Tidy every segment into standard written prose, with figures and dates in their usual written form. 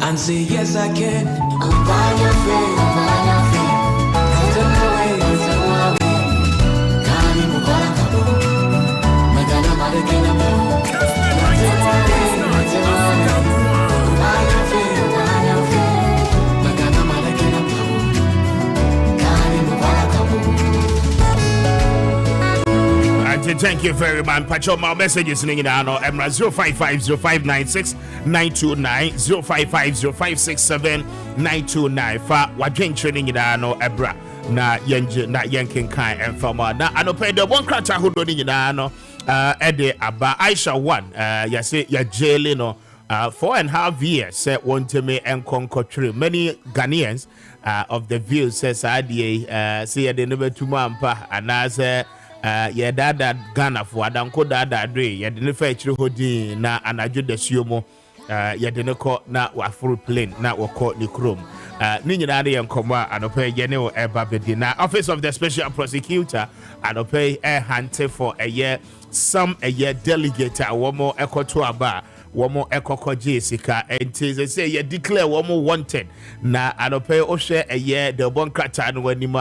and say yes I can. I'm by your faith, I'm by your faith. Tell me away, tell me away. Kani mukala kabu, magana madekina bu. Tell me away, tell me away. I'm by your faith, I'm by your faith. Magana madekina bu. Kani mukala kabu. Thank you very much. Patch up my messages in Emra 0550596 0550567 for what drink training in Ebra na yankin kind and from na anope the one crater who don't in Ede Aba Aisha 1 ya say ya jail no 4.5 years said one to me and conquer many Ghanaians of the view says idea say the number 2 mampa and as yeah, that Ghana for Adanko Dada Dre, yeah, the fetch Hodi na anaju de Siomo, yeah, the Noko na wa full plane, na wa court the chrome. Ninjadi and Koma and pay General Ebabedina, Office of the Special Prosecutor, and pay a hunter for a year, some a year delegate, one more echo to a bar. One more echo Jessica and they say you declare one more wanted. Na and pay Oshe a year the one cratan when you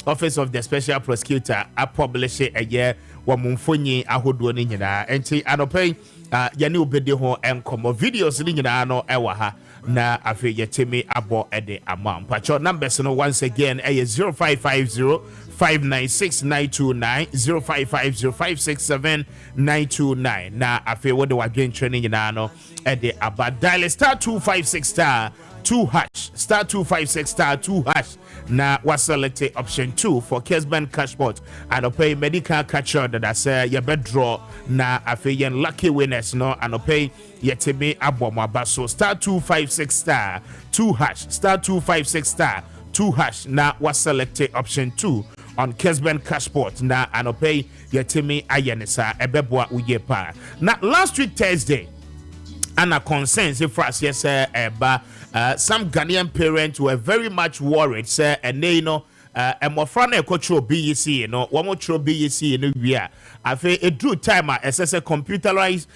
Office of the Special Prosecutor a publish a year Wamunfuni Ahudwani and see Anope Yanu Bedeho and Como videos in no Ewaha na afi yetimi abo ede amount. Pacho numbers no once again a 0550-596-929 0550-567-929 na afi what the wagin training no ede about dial star 256 star 2 hash star 256 star 2 hash na was select option 2 for Kessben Cashport and pay medical catcher that I say you bet draw na afiyan lucky winners no and pay yetimi abomaba so star 256 star 2 hash star 256 star 2 hash na was select option 2 on Kessben Cashport na and pay yetimi ayenisa ebeboa uyepa na last week Thursday and a consensus if yes some Ghanaian parents were very much worried sir and they know and more fun a control BEC you know one more throw BEC in a year I feel a true time as a computerized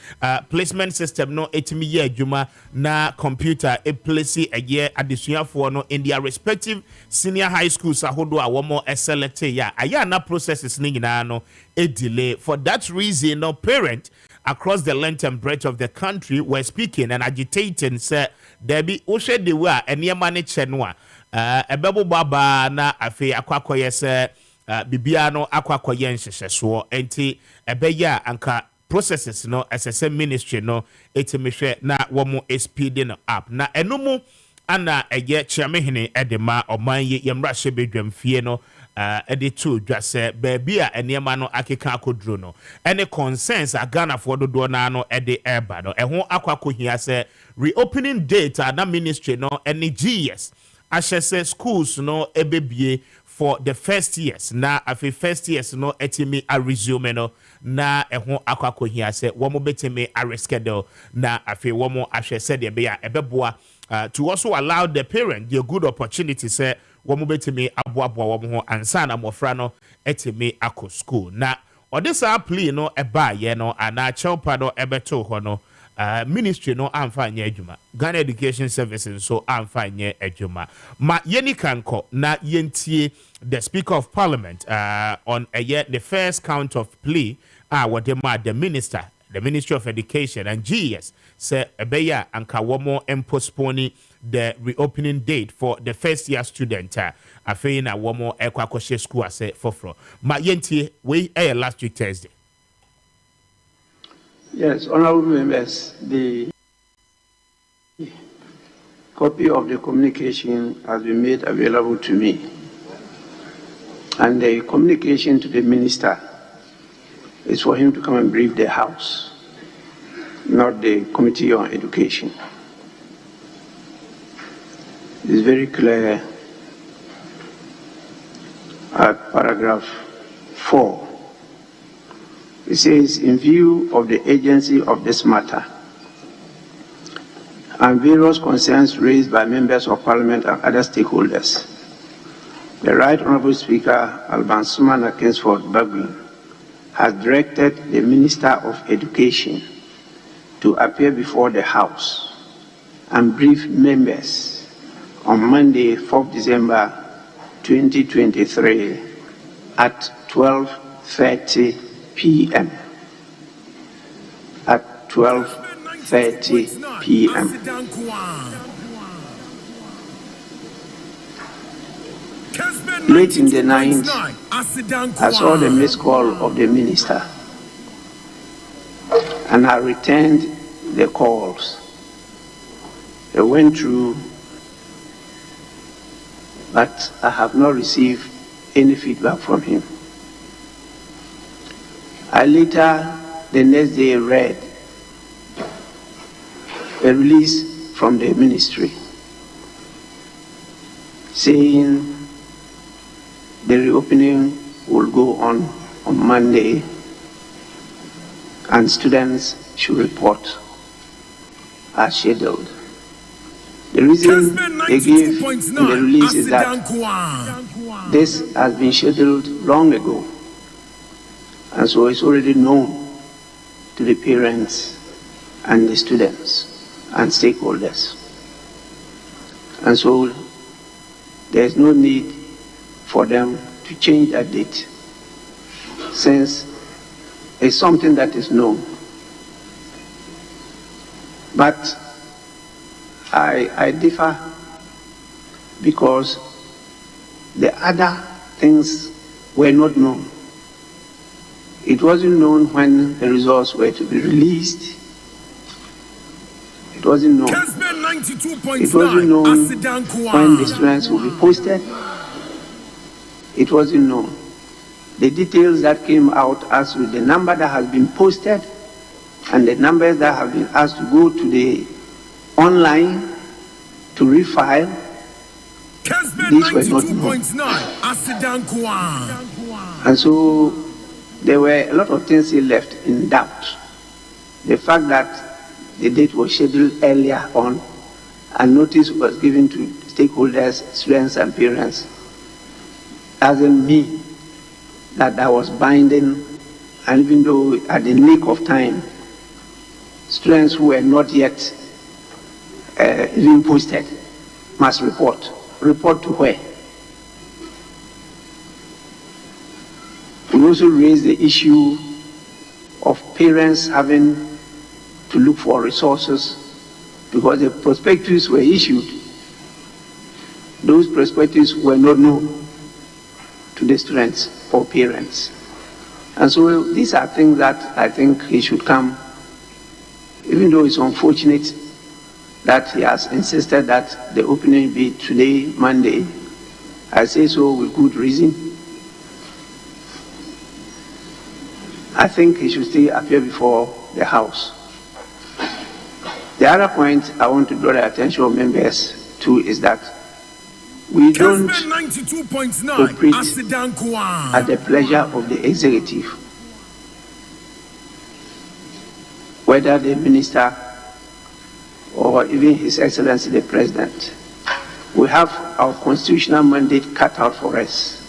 placement system no 8 year juma na computer a place a year additional for no in their respective senior high schools ahodo a one more select ya na processes ni no a delay for that reason no parent across the length and breadth of the country were speaking and agitating say there be oshe de wa eniema ne chenwa ebebo baba na afi akwakoye se bibia no akwakoye nhyehyso enti ebeya anka processes no SSM ministry no etimehwe na womo speeding up na enumu ana eye chiamehene edema oman yemra hye fie no editu dwase baby a eniema no akeka akodro no any concerns Ghana for do na no ede eba no eho akwakohia se reopening date na ministry no any GS ahye schools no ebebie for the first years na afi first years no etimi a resume no na eho akwakohia se womo betimi a reschedule na afi womo ahye se de be ya ebeboa to also allow the parent the good opportunity say womo betimi aboaboa womo ho ansa na mofra no etimi akọ school na odisa plea no eba ye no ana chewpa no ebeto ho no ministry no amfa nya adwuma Ghana Education Services so amfa nya adwuma ma yeni kanko na yentie the Speaker of Parliament on the first count of plea what the minister the Ministry of Education and GS say ebeya anka womo postponing the reopening date for the first year student afei na womo ekwakoshe school ase foforo ma yentie we last week Thursday. Yes, honorable members, the copy of the communication has been made available to me, and the communication to the minister is for him to come and brief the House, not the Committee on Education. It is very clear at paragraph 4. It says, in view of the urgency of this matter and various concerns raised by members of Parliament and other stakeholders, the Right Honourable Speaker Alban Sumana Kingsford Bagwin has directed the Minister of Education to appear before the House and brief members on Monday, 4th December 2023 at 12:30 p.m. At 12:30 p.m. Late in the night, I saw the missed call of the minister, and I returned the calls. They went through, but I have not received any feedback from him. I later, the next day, read a release from the ministry saying the reopening will go on Monday and students should report as scheduled. The reason they gave in the release is that this has been scheduled long ago, and so it's already known to the parents and the students and stakeholders. And so there's no need for them to change that date, since it's something that is known. But I differ, because the other things were not known. It wasn't known when the results were to be released. It wasn't known. It wasn't known when the students will be posted. It wasn't known. The details that came out as with the number that has been posted and the numbers that have been asked to go to the online to refile, these were not known. And so there were a lot of things he left in doubt. The fact that the date was scheduled earlier on and notice was given to stakeholders, students and parents, doesn't mean that was binding. And even though at the nick of time, students who were not yet even posted must report. Report to where? We also raised the issue of parents having to look for resources, because the prospectus were issued. Those prospectus were not known to the students or parents. And so these are things that I think he should come, even though it's unfortunate that he has insisted that the opening be today, Monday. I say so with good reason. I think he should still appear before the House. The other point I want to draw the attention of members to is that we don't operate at the pleasure of the executive, whether the minister or even His Excellency the President. We have our constitutional mandate cut out for us.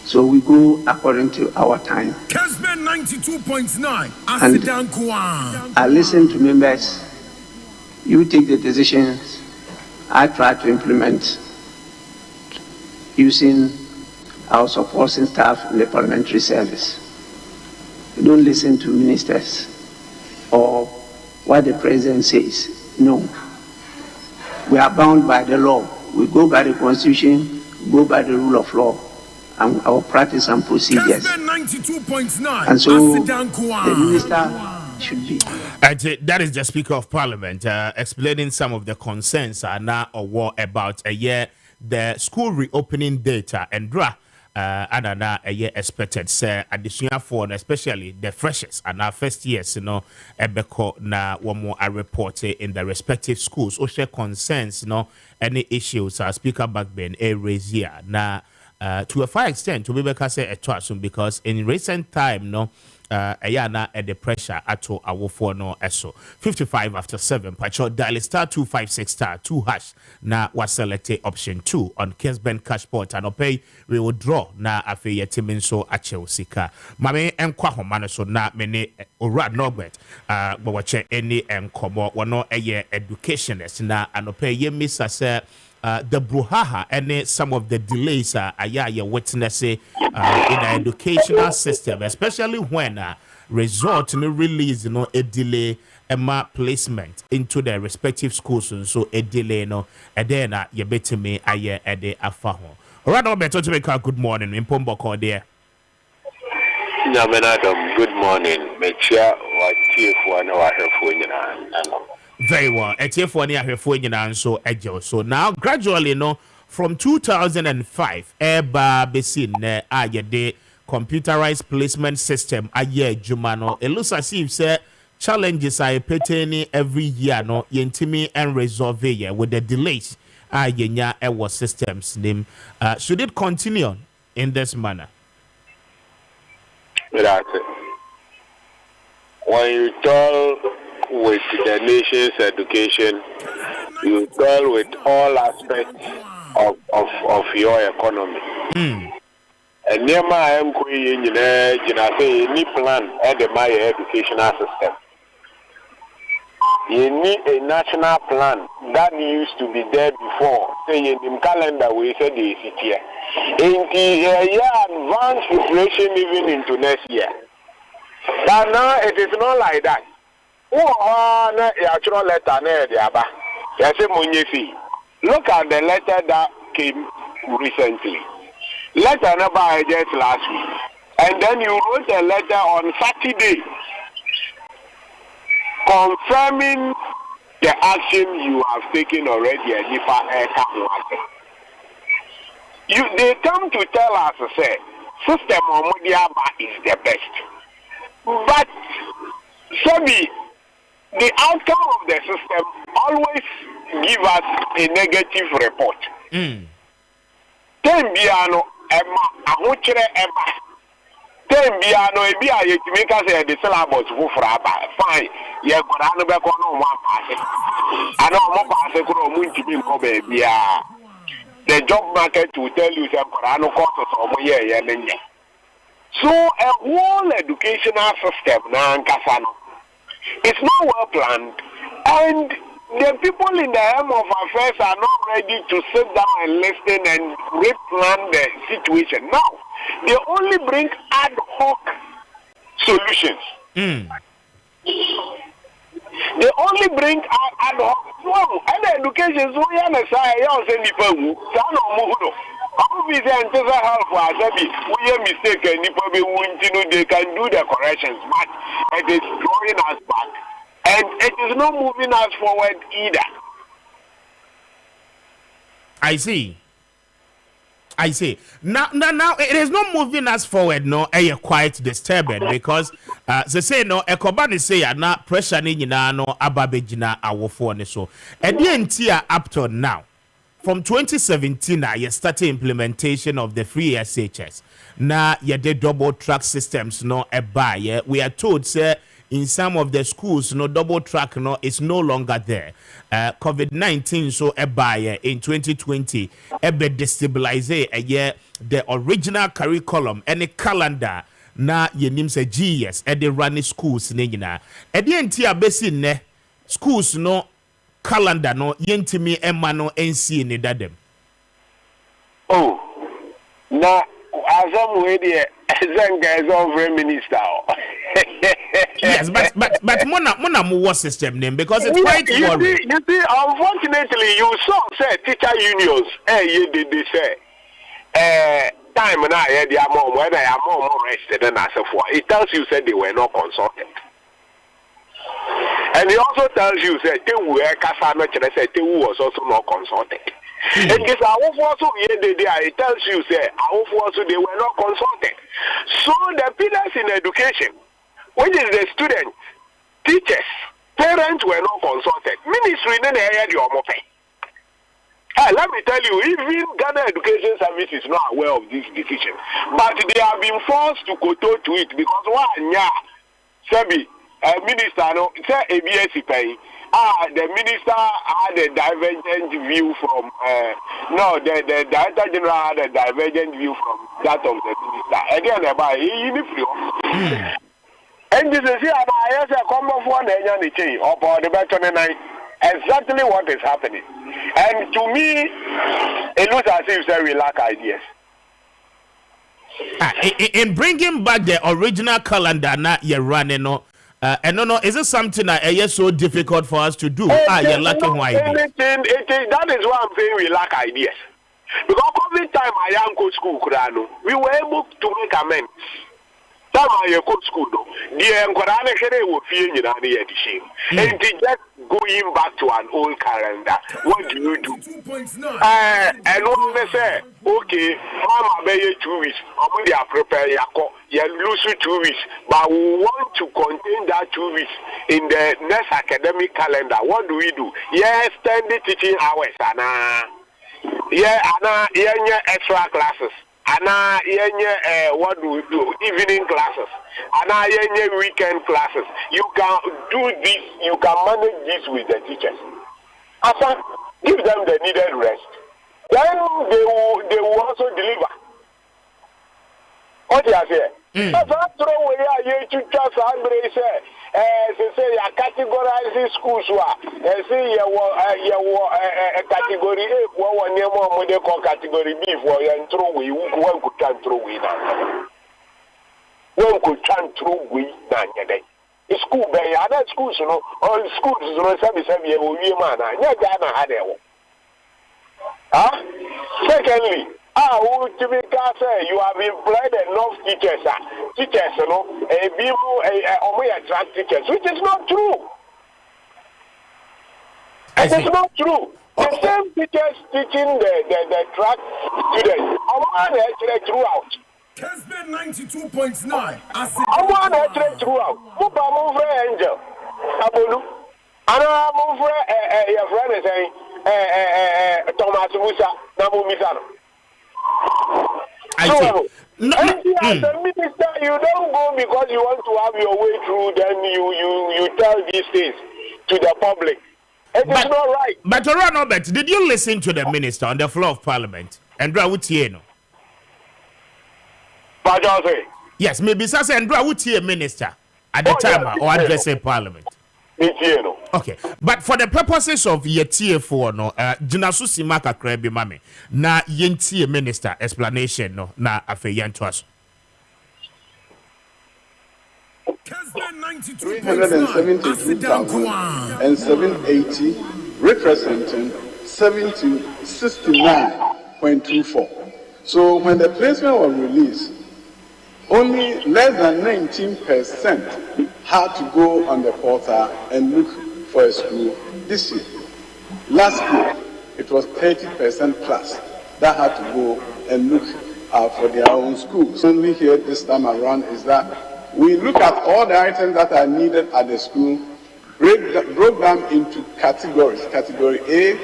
So we go according to our time. Kessben 92.9. And I listen to members. You take the decisions. I try to implement using our supporting staff in the parliamentary service. You don't listen to ministers or what the president says. No. We are bound by the law. We go by the constitution, go by the rule of law, and our practice and procedures. And so the minister should be. That is the Speaker of Parliament explaining some of the concerns now or war about a year the school reopening data and and a year expected say additional for especially the freshers and our first years, ebeko na one more are reported in the respective schools or share concerns, any issues Speaker Backben a raise here now. To a far extent, to be say a trust, because in recent time, ayana at the pressure ato awofo no eso 55 after 7 pacho dial star 256 star 2 hash na waselect option 2 on Kessben cashport and pay we will draw na afi yetimin so ache sika mame enkwa homa no so na mene ora Norbert but wache any enkomo wono eye educationist na anope ye misa se the brouhaha and some of the delays you witness in the educational system, especially when result to release a delay placement into the respective schools, and so a delay and then you better me at the afaho. Right now, better to make a good morning in Pomboko there. Good morning. Make sure what chief one or her phone. Very well. So now gradually, from 2005, eba besin de computerized placement system jumano. It looks as if say challenges are pertaining every year yentimi and resolve with the delays yenya ewa systems name. Should it continue in this manner? That's it. When you tell with the nation's education, you deal with all aspects of your economy. And near my any plan at the my educational system. You need a national plan that used to be there before. Say in calendar we said the year. In the advanced preparation even into next year. But now it is not like that. Na actual letter na the aba. Look at the letter that came recently. Letter number just last week. And then you wrote a letter on Saturday confirming the action you have taken already. They come to tell us say system Omudiaba is the best. But Sabi, the outcome of the system always give us a negative report. Tembiano Emma, Ahuchere Emma. Tembiano Ebia Yetimeka said the syllabus for fine. Ye Korano Bekono one passing. I know more passing Munti Bia. The job market will tell you some Korano courses or more. So a whole educational system now Kasano. It's not well planned, and the people in the helm of affairs are not ready to sit down and listen and replan the situation. Now, they only bring ad hoc solutions. They only bring ad hoc. Wow, and education is we are mistaken. They can do the corrections, but it is drawing us back, and it is not moving us forward either. I see. Now, it is not moving us forward. No, quite disturbing because they say no. Ekobani say na pressure ni na no ababejina awofo ne so. And the entire up to now. From 2017, you started implementation of the free SHS. Now, you did double track systems, no, a buy. We are told, sir, in some of the schools, no double track, no, is no longer there. COVID-19, so a buy in 2020, a bit destabilize a year the original curriculum, any calendar. Na ye nim se GS at the running schools, nina. At the entire basin, ne schools, no. Calendar no yentimi emma no NC ni dadem. Oh, na azam we there zenga is over minister. Yes, but mona mo system name because it's quite worrying. You see, unfortunately, you saw say teacher unions. They say time na they are more when I am more rested than as for. It tells you said they were not consulted. And he also tells you that they was also not consulted. And this also it tells you that also they were not consulted. So the pillars in education, which is the students, teachers, parents were not consulted. Ministry then the Let me tell you, even Ghana Education Service is not aware of this decision, but they have been forced to kowtow to it because one Sebi minister no say ABS pay. The minister had a divergent view from the director general had a divergent view from that of the minister. Again, about and this is here I say come off one and change or the better than exactly what is happening. And to me, it looks as if we lack ideas. In bringing back the original calendar, now you're running. And no, is it something that is so difficult for us to do? You're lacking ideas. That is why I'm saying we lack ideas. Because every time I am go school, we were able to make amends. Time I go school, the Nkorane Kere will feel in the edition. And just going back to an old calendar, what do you do? And what they say, okay, Mama Bay 2 weeks, I'm going to prepare you lose 2 weeks, but we want to contain that 2 weeks in the next academic calendar. What do we do? Yes, extended teaching hours, extra classes. Ana yenye what do we do? Evening classes. Ana yenye weekend classes. You can do this. You can manage this with the teachers. After give them the needed rest. Then they will also deliver. What do you say? That's throw away you to just say you categorize schools and say you category A one name more they call category B for you throw away one could turn through away now. One could turn through away now. School by other schools, you know, all schools you know 7 year old man. Ghana had it. Secondly, you have employed enough teachers, you know, only attract teachers, which is not true. It is not true. The same teachers teaching the track students, actually throughout. Kessben 92.9. I want actually throughout. Mupa move angel. Abolu. Ana move your friend is saying Thomas Musa Namu Misano. I see. No, as a minister, you don't go because you want to have your way through, then you tell these things to the public. It is not right. But Robert, did you listen to the minister on the floor of parliament? Andra Wutieno. Yes, maybe Sasa Andra Wutie minister at the time or addressing parliament. Okay, but for the purposes of your TF4, no, Jinasu Simaka Krebi Mami, na yenti minister explanation, no, na afeyan to us. 372,780 representing 69.24. So when the placement was released, only less than 19% had to go on the portal and look for a school this year. Last year, it was 30% plus that had to go and look for their own schools. Only here this time around is that we look at all the items that are needed at the school, broke them into categories, category A,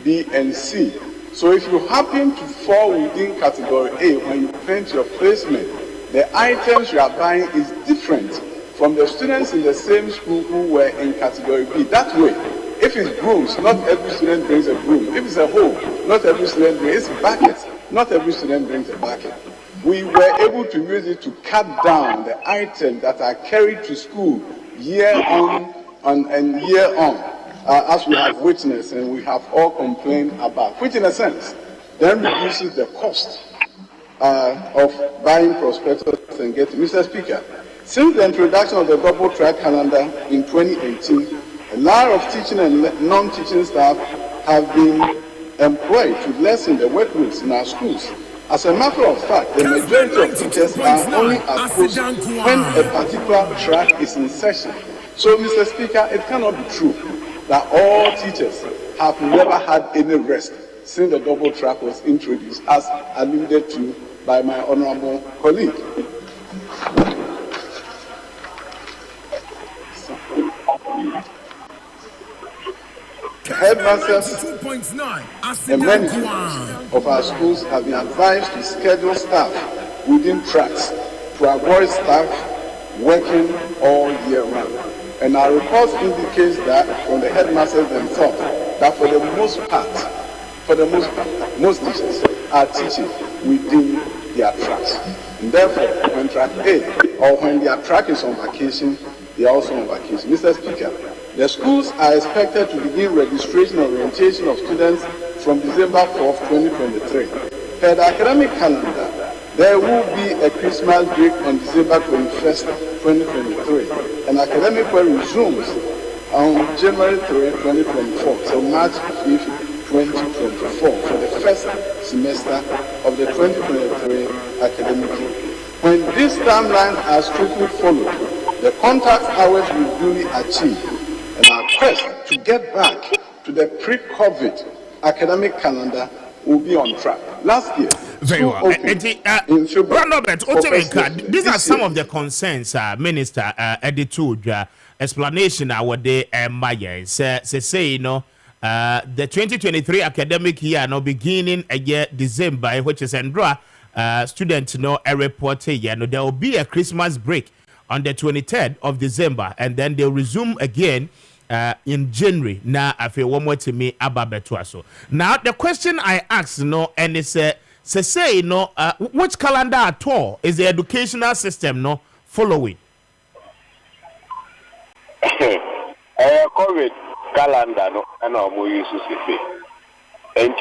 B, and C. So if you happen to fall within category A when you print your placement, the items you are buying is different from the students in the same school who were in category B. That way, if it's brooms, not every student brings a broom. If it's a hoe, not every student brings a bucket. Not every student brings a bucket. We were able to use it to cut down the items that are carried to school year on and year on, as we have witnessed and we have all complained about, which in a sense then reduces the cost of buying prospectus and getting. Mr. Speaker, since the introduction of the double track calendar in 2018, a lot of teaching and non-teaching staff have been employed to lessen the workloads in our schools. As a matter of fact, the majority of teachers are only at post when a particular track is in session. So, Mr. Speaker, it cannot be true that all teachers have never had any rest since the double track was introduced, as alluded to by my honorable colleague. headmasters 92.9 and management of our schools have been advised to schedule staff within tracks to avoid staff working all year round. And our reports indicates that from the headmasters themselves, that for the most part, most teachers are teaching within their tracks. And therefore, when track A or when their track is on vacation, they are also on vacation. Mr. Speaker, the schools are expected to begin registration and orientation of students from December 4th, 2023. Per the academic calendar, there will be a Christmas break on December 21st, 2023, and academic year resumes on January 3, 2024, till March 5th, 2024, for the first semester of the 2023 academic year. When these timelines are strictly followed, the contact hours will duly achieve, and our quest to get back to the pre-COVID academic calendar will be on track. Last year, very well. These are some of the concerns, Minister Editud, explanation our day Maakye say you know the 2023 academic year no beginning a year December, which is Andra students know a report here. No, there will be a Christmas break on the 23rd of December, and then they'll resume again in January. Now, I feel one more to me about Betuaso. Now, the question I asked, and it's say, which calendar at all is the educational system following? COVID calendar, and I'm used to say. And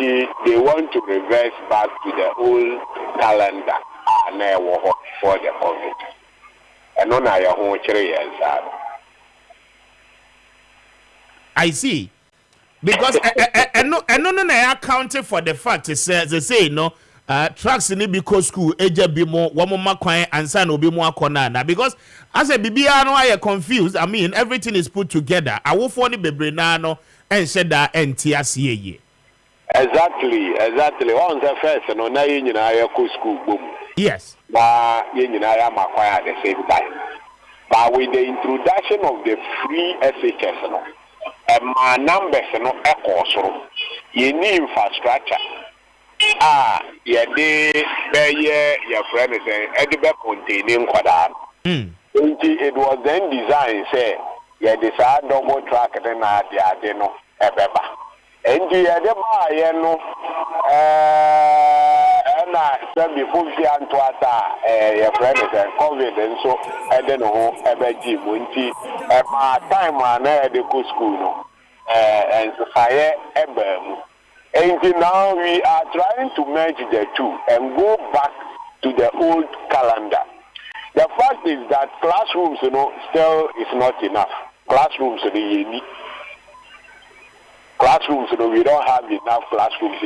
they want to reverse back to the old calendar for the COVID. And no, now you're home 3 years. I see. Because no accounting for the fact it says they say tracks in because school age be more one more coin and son will be more corner because as a BBR no I confused. I mean everything is put together. I will for the baby nano and said that NTSCA. Exactly. Once the first no na you know school boom. Yes. But you know I am at the same time. But with the introduction of the free SHS my numbers no echo so you need infrastructure. Your friend is edible containing quadan. It was then designed, say, this double track then no ebeba. And the and I said before your friend is COVID and so I don't know about my time when I had the school and fire and now we are trying to merge the two and go back to the old calendar. The fact is that classrooms, still is not enough. Classrooms, we don't have enough classrooms.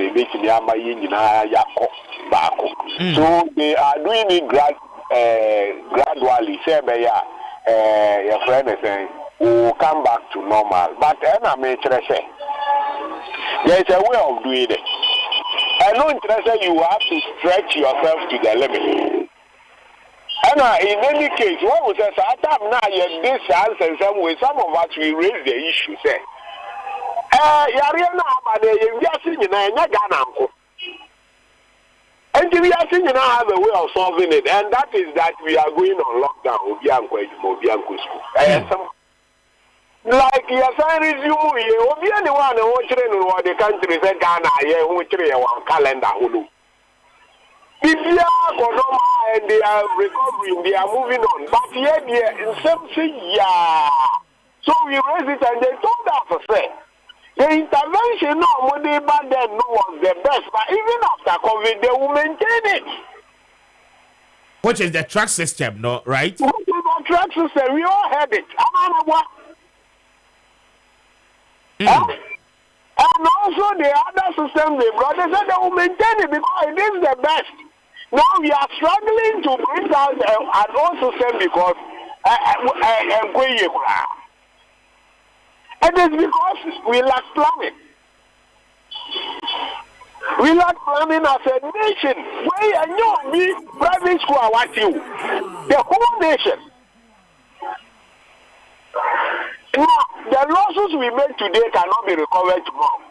So they are doing it gradually. Say, your friend is saying, we'll come back to normal. But I may say, there is a way of doing it. I know interested you have to stretch yourself to the limit. And in any case, what was this? This answer some way. Some of us we raise the issue. Say, and we are seeing now have a way of solving it, and that is that we are going on lockdown. Like your son resume, you will be anyone watching what the country is Ghana, which one calendar. If you are and they are recovering, they are moving on. But yet, in something, so we raised it and they told us to say the intervention back then was the best, but even after COVID, they will maintain it. Which is the track system, no, right? Which is the track system, we all had it. And also the other system they brought, they said they will maintain it because it is the best. Now we are struggling to bring out an old system because it is because we lack planning. We lack planning as a nation. We private school are what you. The whole nation. Now, the the losses we made today cannot be recovered tomorrow.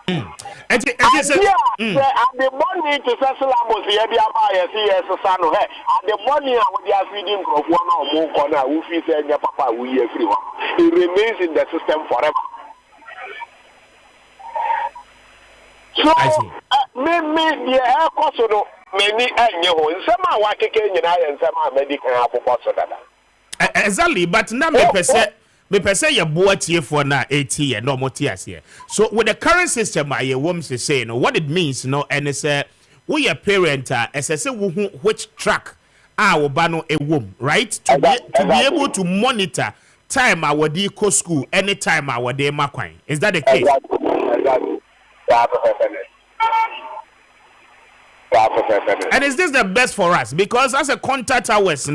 And the money to settle about the idea by a CS son of her, and the money I would have feeding of one or more corner who feels your papa, we everyone. It remains in the system forever. So, maybe the air cost many and you, some are working in and some are medical that. Exactly, but now me per se your boy here for now 80 and no more tears here. So with the current system, my woman is saying what it means, and it's we a parent as I say which track our bano a womb, right? To be able to monitor time our day co school anytime our day makwine. Is that the case? Exactly. And is this the best for us? Because as a contact hours,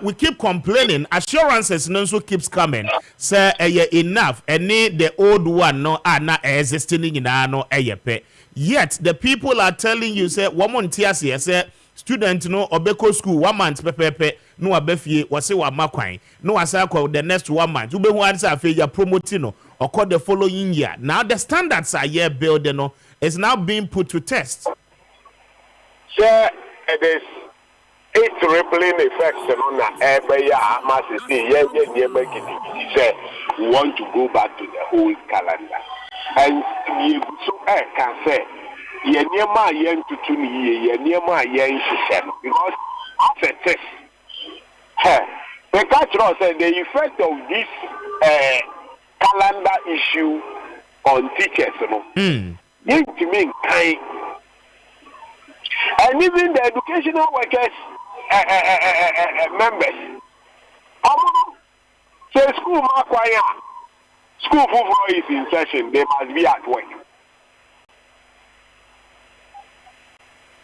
we keep complaining. Assurances also keeps coming. Say enough. Any the old one are not existing in no pay. Yet the people are telling you say woman tiasi say student obeko school 1 month pepepe no abefie wase wa makwan no asa the next 1 month. Ube hu answer fe ya promoting or call the following year. Now the standards are here building is now being put to test. Sure, it is. It's rippling effects on every year. Must say, say we want to go back to the old calendar, and so I can say, ye near my yen to tuni, ye near my yen because as a test, the culture said the effect of this calendar issue on teachers, you to me kind. And even the educational workers members. Say school Maakye, school is in session, they must be at work.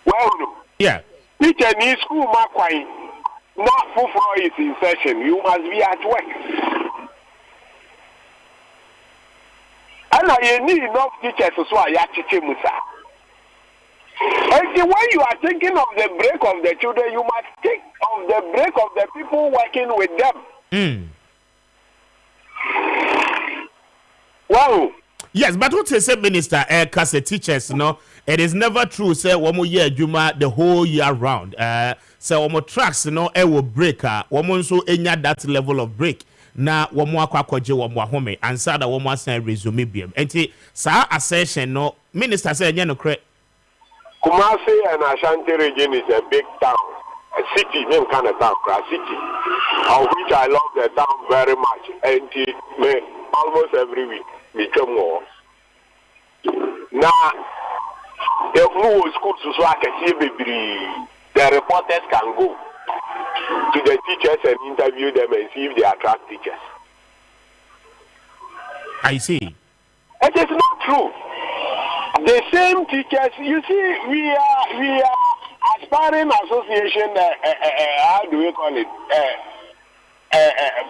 Well, no. Yeah. Teacher needs school Maakye, not Fufro is in session, you must be at work. And I need enough teachers so I teach Musa. And when you are thinking of the break of the children, you must think of the break of the people working with them. Wow. Yes, but what you say, Minister, because teachers, it is never true. Say one more year, Juma, the whole year round. So one more tracks, it will break. One more so any that level of break. Na one more kwaje, one more home, and sad that one more say resume beam. And sa assertion, Minister say no correct. Kumasi and Ashanti region is a big town, a city, name kind of town, a city, of which I love the town very much. And almost every week, we come more. Now, the new schools so I can see the reporters can go to the teachers and interview them and see if they attract teachers. I see. It is not true. The same teachers, you see, we are aspiring association. How do we call it?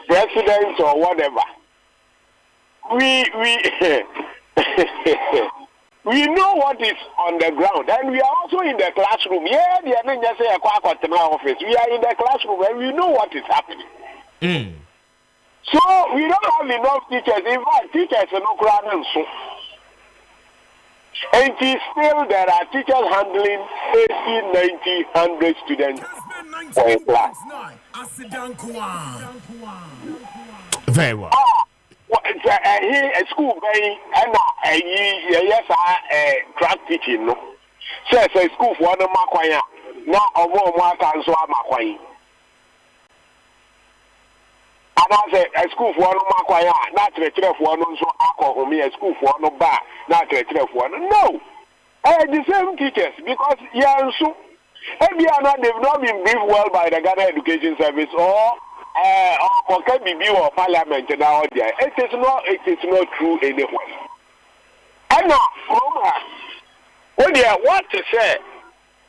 Presidents or whatever. We know what is on the ground, and we are also in the classroom. Yeah, they are not just a office. We are in the classroom, and we know what is happening. So we don't have enough teachers. In fact, teachers are not crying so. And still there are teachers handling 80, 90, 100 students for a class. Very well. A school going and yes, track teaching. No, says a school for one Maakye. Now, a more can so Maakye. And I say a school for one Maakye, not to the for one so alcohol, me a school for one bar, not to the for one. No, the same teachers because yeah, so they've not been briefed well by the Ghana Education Service or KBB or Parliament now. It is not true anyway. And now, what to say?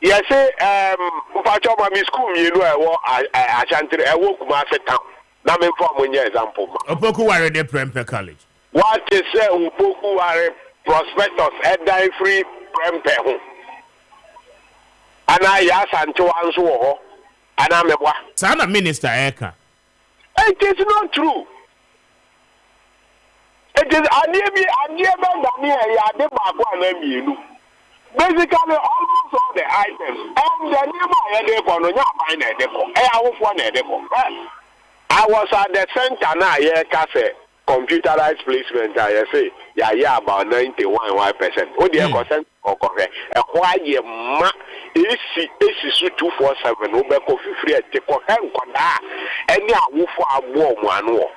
Yes, my school, you know, I shan't walk my town. Now, I'm from one example. Opoku are the Prempeh College. What to say? Opoku are prospectors at die free Prempeh. And I ask and to answer, and I'm a Sana Minister Eka. It is not true. It is basically almost all the items and the I was at the center now, cafe computerized placement. I say, yeah, about 91%. Oh, dear, percent or correct. And why ye ma is 247 over coffee free at the any warm.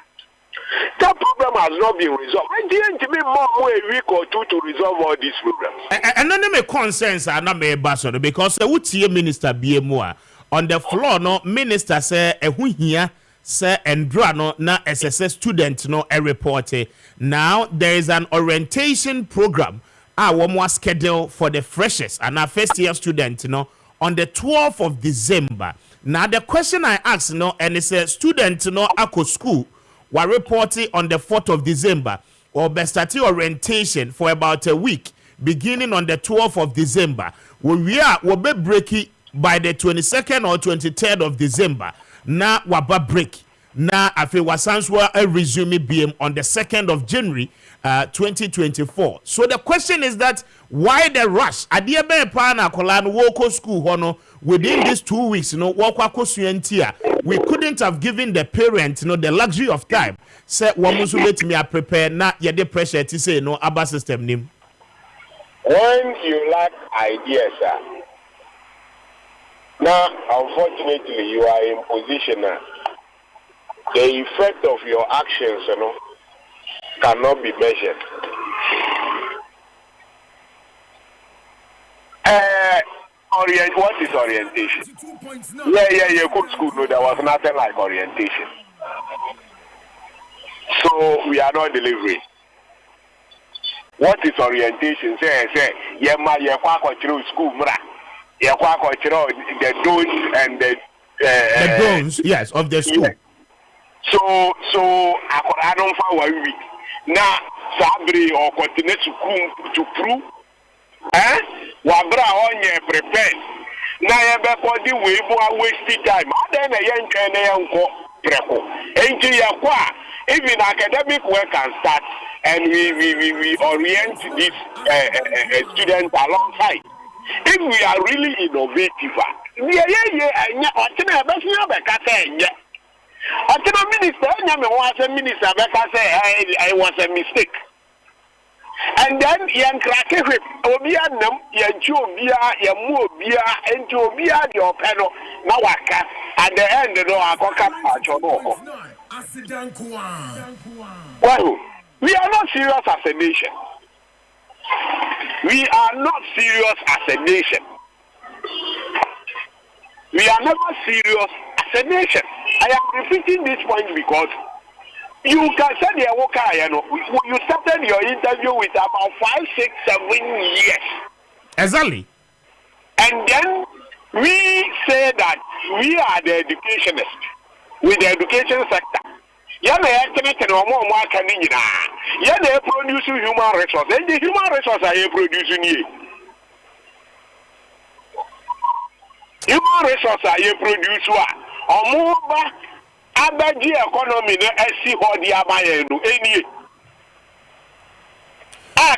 That problem has not been resolved. I didn't give me more a week or two to resolve all these problems. And none of my concerns are not made basso because the Woodtier minister be more on the floor. No minister say a here say and drano na SSS student no a report. Now there is an orientation program. One more schedule for the freshers and our first year student on the 12th of December. Now the question I ask and it's a student ako school. Were reported on the 4th of December or be starting orientation for about a week beginning on the 12th of December. We'll be breaking by the 22nd or 23rd of December. Now we'll break. Now I feel wasanswa resume BM on the 2nd of January 2024. So the question is that why the rush? Adiebe pana kolan woko school hono within these 2 weeks, we couldn't have given the parent, the luxury of time. Say, me are prepared, not yet the pressure to say, no, ABBA system name. When you lack ideas, now, unfortunately, you are in position now. The effect of your actions, cannot be measured. What is orientation? Yeah, good school. No, there was nothing like orientation. So we are not delivering. What is orientation? Say, school, the don'ts and the don'ts, yes, of the school. Yeah. So I don't find 1 week. Now, Sabri or continue to prove. Wabra on ye prepared. Now you body we waste time. Then a young preco. Even academic work can start and we orient these students alongside. If we are really innovative, I was a mistake. And then yan crack it obianum yan chobia yan mobia and chobia your panel now at the end of well, we are not serious as a nation. We are not serious as a nation. We are never serious as a nation. I am repeating this point because you can say you started your interview with about 5, 6, 7 years. Exactly. And then we say that we are the educationists with the education sector. They produce human resources. And the human resources are producing here. Human resources are producing Abaji economy na esi hodi abaye no eni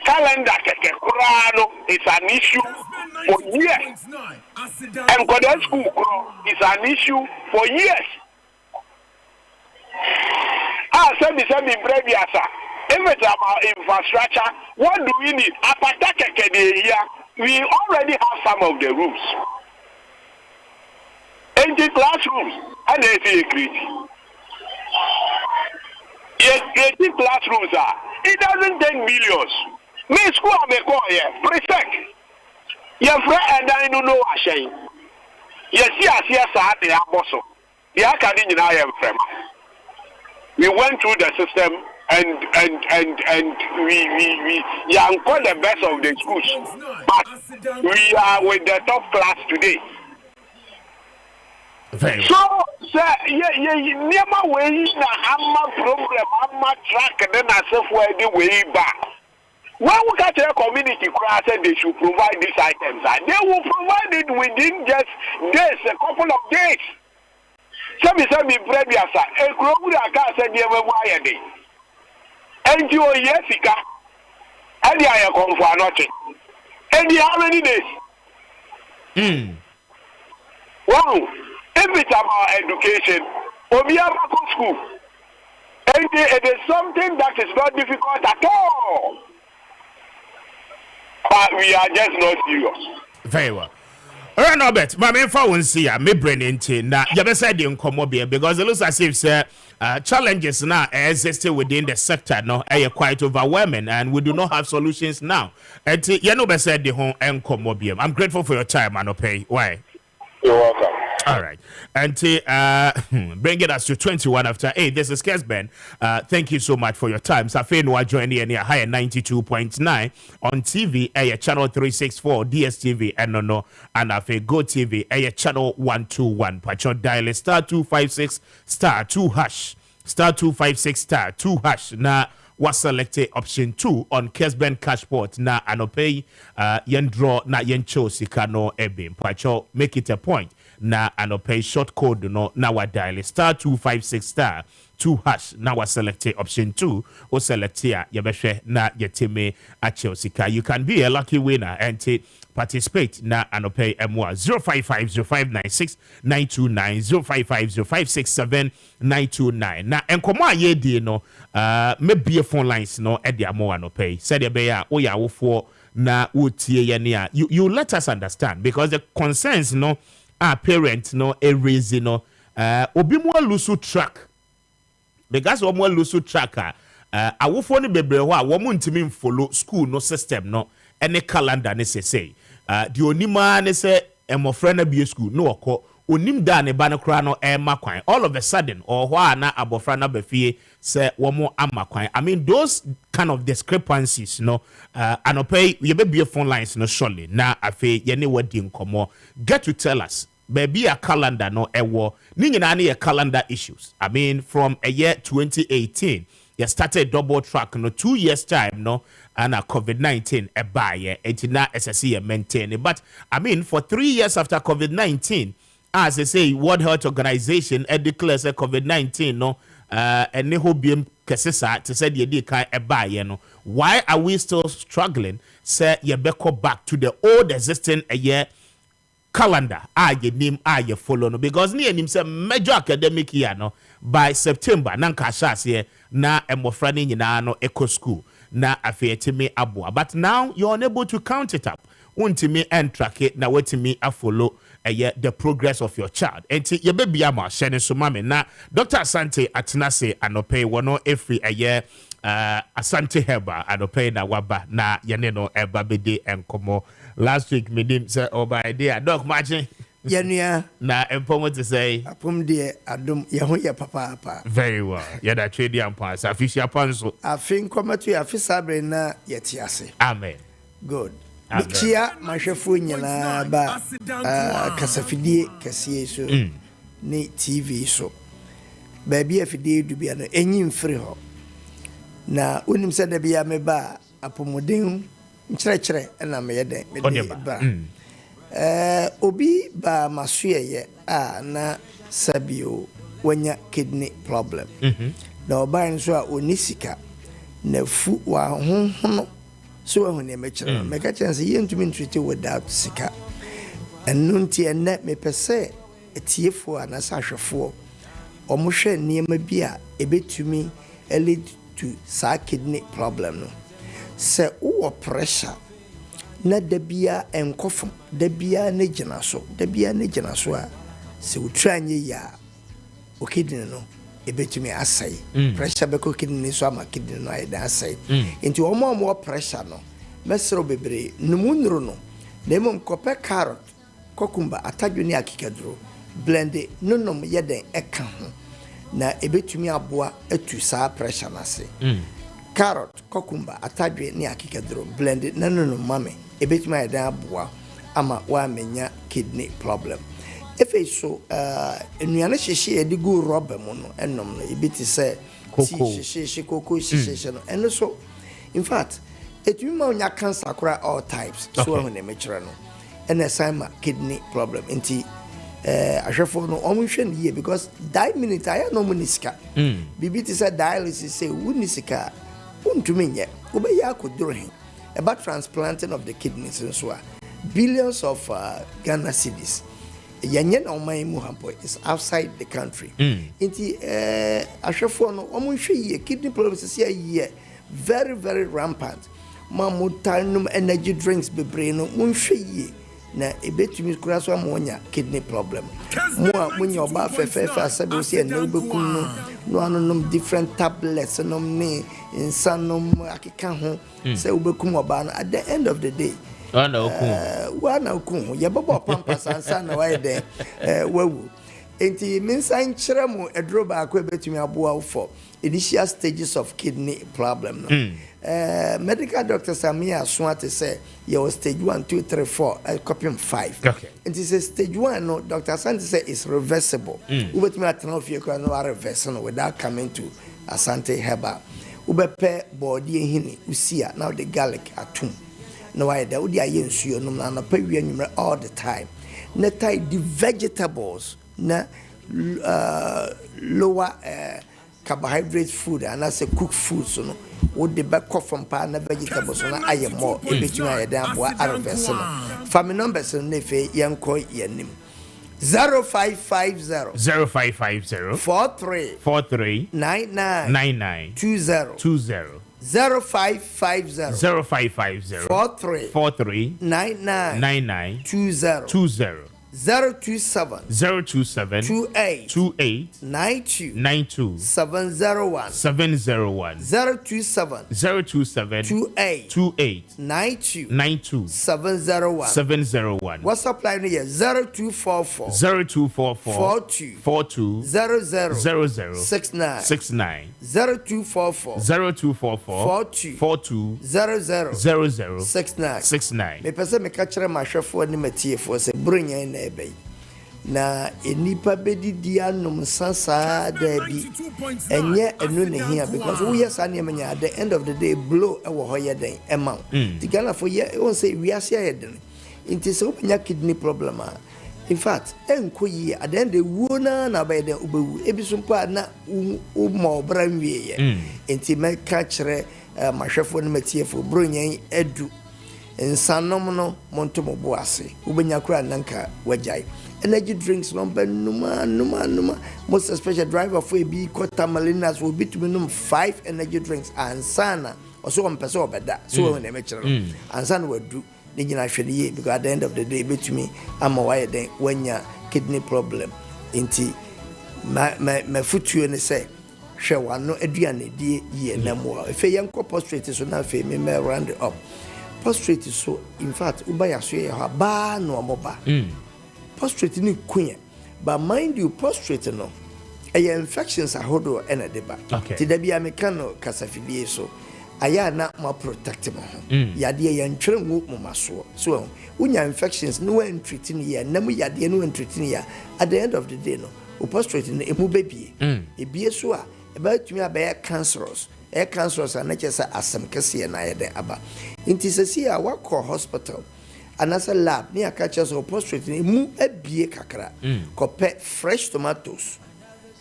calendar keke kurano is an issue for years and Kodan school is an issue for years. Semi breviasa. If it's about infrastructure, what do we need? Apata keke de here, we already have some of the rooms. In the classrooms, and they say creative classrooms are. It doesn't take millions. Me school me call here, prefect. Your friend and I don't know what saying. Yes, they are bosso. The academy I am from. We went through the system and we call the best of the schools, but we are with the top class today. So, never way na hammer problem, hammer track, and then I say for the way back. When we got a community class and they should provide these items, and they will provide it within just days, a couple of days. Some previous, a crowd I can't say never why a day. And you are Yesika. And I am come for nothing. And how many days? Wow. If it's about education, Obiabako school. And it is something that is not difficult at all. But we are just not serious. Very well. All right, Norbert, my main phone here, me brain into now. You better say the income because it looks as if challenges now existing within the sector now are quite overwhelming, and we do not have solutions now. And you know, better say the home income. I'm grateful for your time, Anope. Why? You're welcome. All right. And bringing us to 21 after 8. This is Kessben. Thank you so much for your time. Safin wa joining in higher 92.9 on TV, channel 364, DSTV, and no, and Afe Go TV, channel 121. Pacho dial star 256 star 2 hash, star 256 star 2 hash. Na was selected option 2 on Kessben Cashport. Na anopay yen draw na yen cho sikano ebim. Pacho make it a point. Na anopay short code no na wa dial star 256 star 2 hash na wa select option 2 o select here yebehwe na yetime ache osika. You can be a lucky winner and participate na anopay M1 0550596929055056792 na enkomo aye die no maybe phone lines no e dia mo anopay said e be ya o ya wofo na wotie ye ne you let us understand because the concerns no our parents no a raise no obi mo lusu track because o mo lusu tracker awofo ne bebre ho a wo mo ntimi follow school no system no any calendar ne say the onima ne say emofra na be school no okọ onim da ne ba ne kra no makwan all of a sudden or ho na abofra na befie say wo mo amakwan. I mean those kind of discrepancies no anopay you be phone lines no surely na afi ye ne wadi nkomo get to tell us baby a calendar no ewo ni nyina na calendar issues. I mean from a year 2018 you started double track no 2 years time no and a COVID-19 a buy it na SSC maintain but I mean for 3 years after COVID-19 as they say World Health Organization declares COVID-19 no and ne hobiem kesesa to say the kai e buy no why are we still struggling say ye beko back to the old existing a year calendar ye name ye follow no because ni enim say major academic year no by September na nka here na emofra ni nyina no eco school na afetimi aboa but now you're unable to count it up untimi and track it na wetimi follow the progress of your child. And ye baby ama shene so mame na Dr. Asante atenase anope wono every a year Asante Heba anope na waba na yene no eba bede enkomo last week medim say oba idea doc Maakye Yanua na empomo to say apom de adom ye ho ye papa very well ye da trade am pass official panso afin komatu afisa bre na yeti ase amen good Bikia mahwefo nyina ba kasafidie kase so ni TV so baby afidie du bia no enyi mfiri ho na onim se da bia me ba apomoden nkyerɛkyerɛ na me yɛden me ba obi ba masuye na sabio wanya kidney problem na oba nso a onisika na fu wa honhono so when you make a chance yen to be treated without sika and nunti and net me per se a TF4 and a sasha for or mushe near me beer a bit to me a lead to sa kidney problem no say oh pressure na the beer and coffin the beer negina so the beer negina so se we try ya o kidney no a bit to me asay pressure be kidney so am kidney no I asay into more pressure no mesro bebre numunro no demom kope carrot kokumba atadwene akikadro blend nonom yeden eka ho na ebetumi aboa atu saa pressure na se carrot kokumba atadwene akikadro blend nonom mame ebetumi yeden aboa ama wa menya kidney problem efe so enuane hyehye edi go rubber mu no enom no ebiti se hyehye koko hyehye no eno so in fact etumi ma onya cancer kora all types so when they mature no and a kidney problem nti ahwefo no omunhwe ne because die minute aya no munisika bibi ti say dialysis say unisika untumi nye obeya akodoro hen about transplanting of the kidneys nso a billions of Ghana cedis yenye na oman mu hampo is outside the country inti ahwefo no omonhwe ye kidney problems ye very very rampant mamutanum energy drinks bebre no monhwe ye na ebetumi kura so amonya kidney problem mo a munya oba fefefe asabe osi na obekum no anonom different tablets nom ne insanom akeka ho say obekum oba no at the end of the day wana okum ye bobo pampas ansa na why de wawu enti minsan kyerɛ mo edro ba akwa betumi aboa for initial stages of kidney problem no medical doctor Samia Swati say your stage 1 2 3 4 copying 5 okay and it says stage 1 no Dr. Santi say is reversible ubetumi atena ofie kwa no reverse no without coming to Asante Heba ubepe body ehini usia now the garlic atum no why da udi aye nsuo no na pa wi anwumre all the time na tie the vegetables na lower carbohydrate food and as a cooked food so no would the back off from pa na vegetables so na aye more ebetumi aye dan boa reverse no family numbers no nefe yanko yanim 0550 43 99 20 0550 43 99 20 027 28 92 701 027 28 92 701 what's up line here 0244 42 00 69 0244 42 00 69 me pese me ka kire mahwefo ni matiefo se brunya na ebe na enipa bedidi anom sasa da bi enye enu ne hia because we yes an emanya at the end of the day blow e wo hoye den ema the Ghana for ye won say we ase ayeden inti so onya kidney problem in fact enko yi at the end the wo na ba den obewu ebiso mpa na o mo bra nwie ye inti me ka kire mahwefo ne matiefo bronyan edu insanom no monto mo boase ubenya kura nanka wajai energy drinks no numa most especially driver for be quarter malinas will be to minimum 5 energy drinks and sana also on person obeda so when em chiro and sana we do ni gina hwede ye because at the end of the day betumi ama why then when ya kidney problem inti my future ne say hwe wano aduane die ye na mo efe yanko prostrate so na fe me round up prostrate so in fact uba ya so ye ha ba no omoba prostrate ni kunya but mind you prostrate no infections ahodo ena deba ti da bia mekano kasafidie so aya na ma protect mo yade ya ntwere mu maso so unya infections no when treating ya na mu yade no when treating ya at the end of the day no prostrate no emu bebie ebie so a ebatumi abaya cancerous cancerous na chesa asem kese na yede aba inti sesi a wakọ hospital anasa lab ni akacha so prostrate ni mu abie kakra kope fresh tomatoes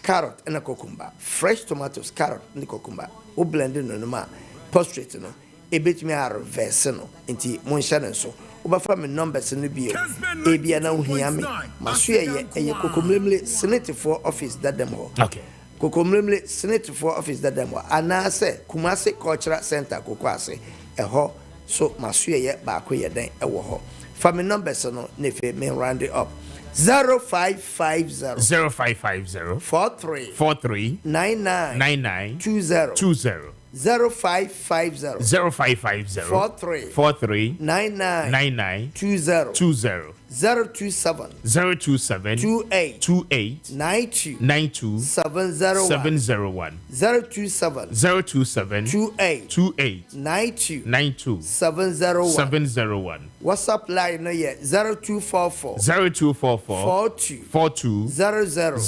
carrot and cucumber fresh tomatoes carrot and cucumber o blend no ma prostrate no ebetumi a reverse no inti mo nhya so obafa me numbers no bio ebia na ohia me maso ye kokomlemle senate for office dadem ho okay kokomlemle senate for office dadem ho anase Kumasi cultural center kokwase eho so masuye ba ko yeden e wo ho family numbers no nefe me round it up 0550 43 99 20 0550 43 99 20 027 28 92 701 027 28 92 701 WhatsApp line no ye 0244 42 00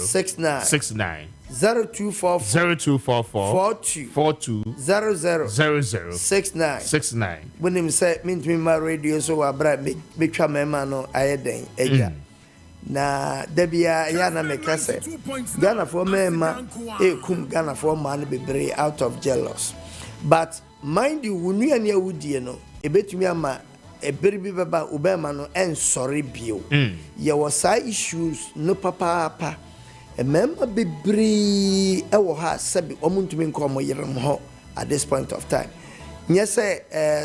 69 0244 42 00 69 when him say me my radio so abra me twa mema no ayeden eja na debia ya na me kase Ghana for mema kum Ghana for man bebre out of jealous but mind you when you near woodie no ebetumi ama ebere bi baba obema no ensori bio ye was issues no papa remember bebre ewo ha sabi omuntumi nko yerem ho at this point of time yes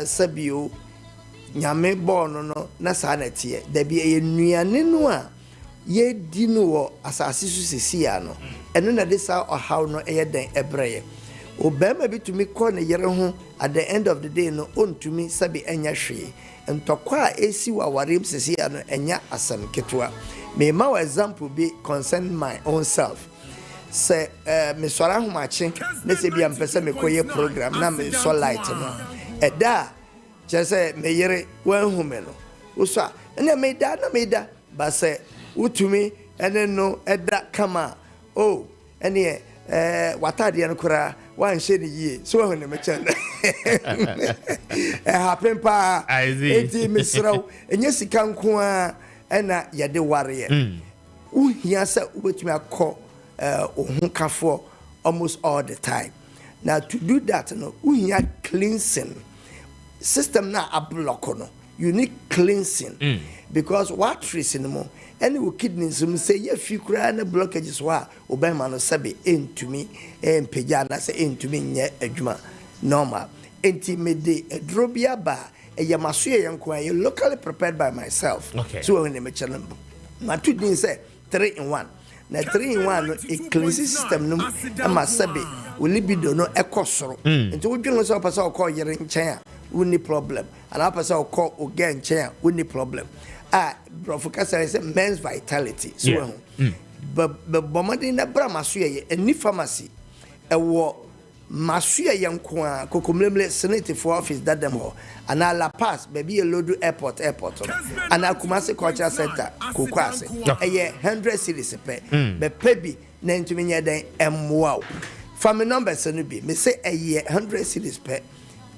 sabio nyame born no na sa na tie da bi enuane no a ye di no wo asase su sesia no eno na de sa ohaw no den ebreye obema bitumi ko ne yere ho at the end of the day no ontumi sabi enya hwe ntokwa esi wa warem sesia no enya asam ketwa me ma example be concern my own self say me sora ho mache na se bia mpese me koye program na me so light no eda je say me yere wan hu me no usa na me da ba say utumi ene no eda kama oh ene watade no kura wan hye ni yie so hu ne me chen happen pa eti misraw enye sika nko a ena yede ware uhia sa ubetumi akọ ohun kafo almost all the time. Now to do that no uhia cleansing system na ablock no you need cleansing because what reason mo any kidneys say ye fi kura na blockages wa obema no sabe entumi empeja na say entumi nye adwuma normal enti mede edrobia ba eyamaso ye nko aye locally prepared by myself so when me channel na two things say 3 in 1 na 3 in 1 no a cleansing system no ama sabe o libido no ekosoro enti wodwon so pasa o call yere nchen a woni problem and pasa o call o get nchen a woni problem bro focus say men's vitality so but bomadi na bra maso ye any pharmacy ewo maso ye nko a kokomlemle senate for office dadem ho ana la pass baby elodu airport ana kumase culture center kokwase eye 100 cities pe be pebi na ntumi nya den emwa family numbers no bi me say eye 100 cities pe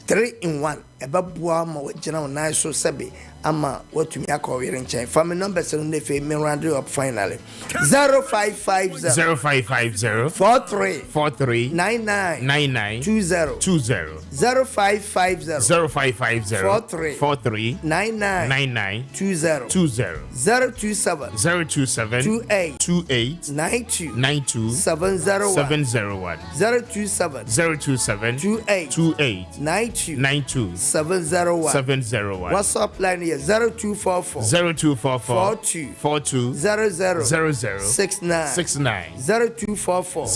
3 in 1 ebabua ma wagina na so sebe ama watumi akọwere nchen family numbers no nefe me round up finally 0550 43 99 20 0550 43 99 20 027 28 92 701 027 28 92 701 WhatsApp line here 0244 42 00 69 0244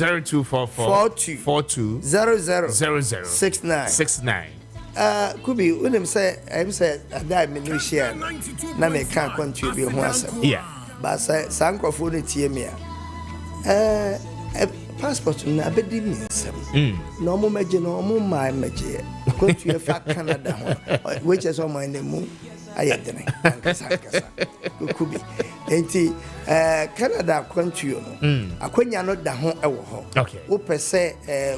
42 00 69 Kubi unim say I'm say that me no share na me can contribute ho asem but say sankofo no tie me passport na abedi mi nsem no mo meje no mo mai meje kwantu e fa Canada ho which is on my name ayedene ankasa Kubi enti Canada kwantu no akwanya no da ho ewo ho wo pese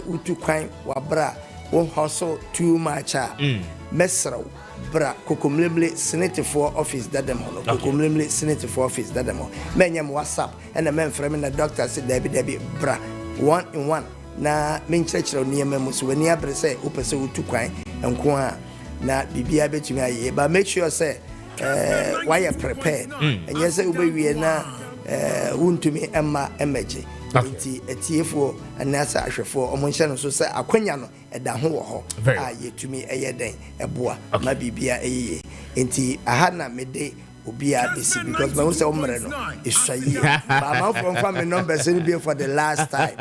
utu kwan wabra wo hustle too much mesraw bra kokomlemle senate for office dadem ho kokomlemle senate for office dadem ho menyam WhatsApp and men frame na doctor say debi bra 1 in 1 na menchechero niema mu so wani abre say opese utu kwan enko a na bibia betumi aye but make sure say why you prepare and yes we wie na wuntumi emma emeje enti etiefo anasa ahwefo omonhye no so say akwanya no eda ho wo ho yetumi eyeden eboa ma bibia eye enti aha na mede obia bisi because my say omre no ishayi but my from family numbers will be for the last time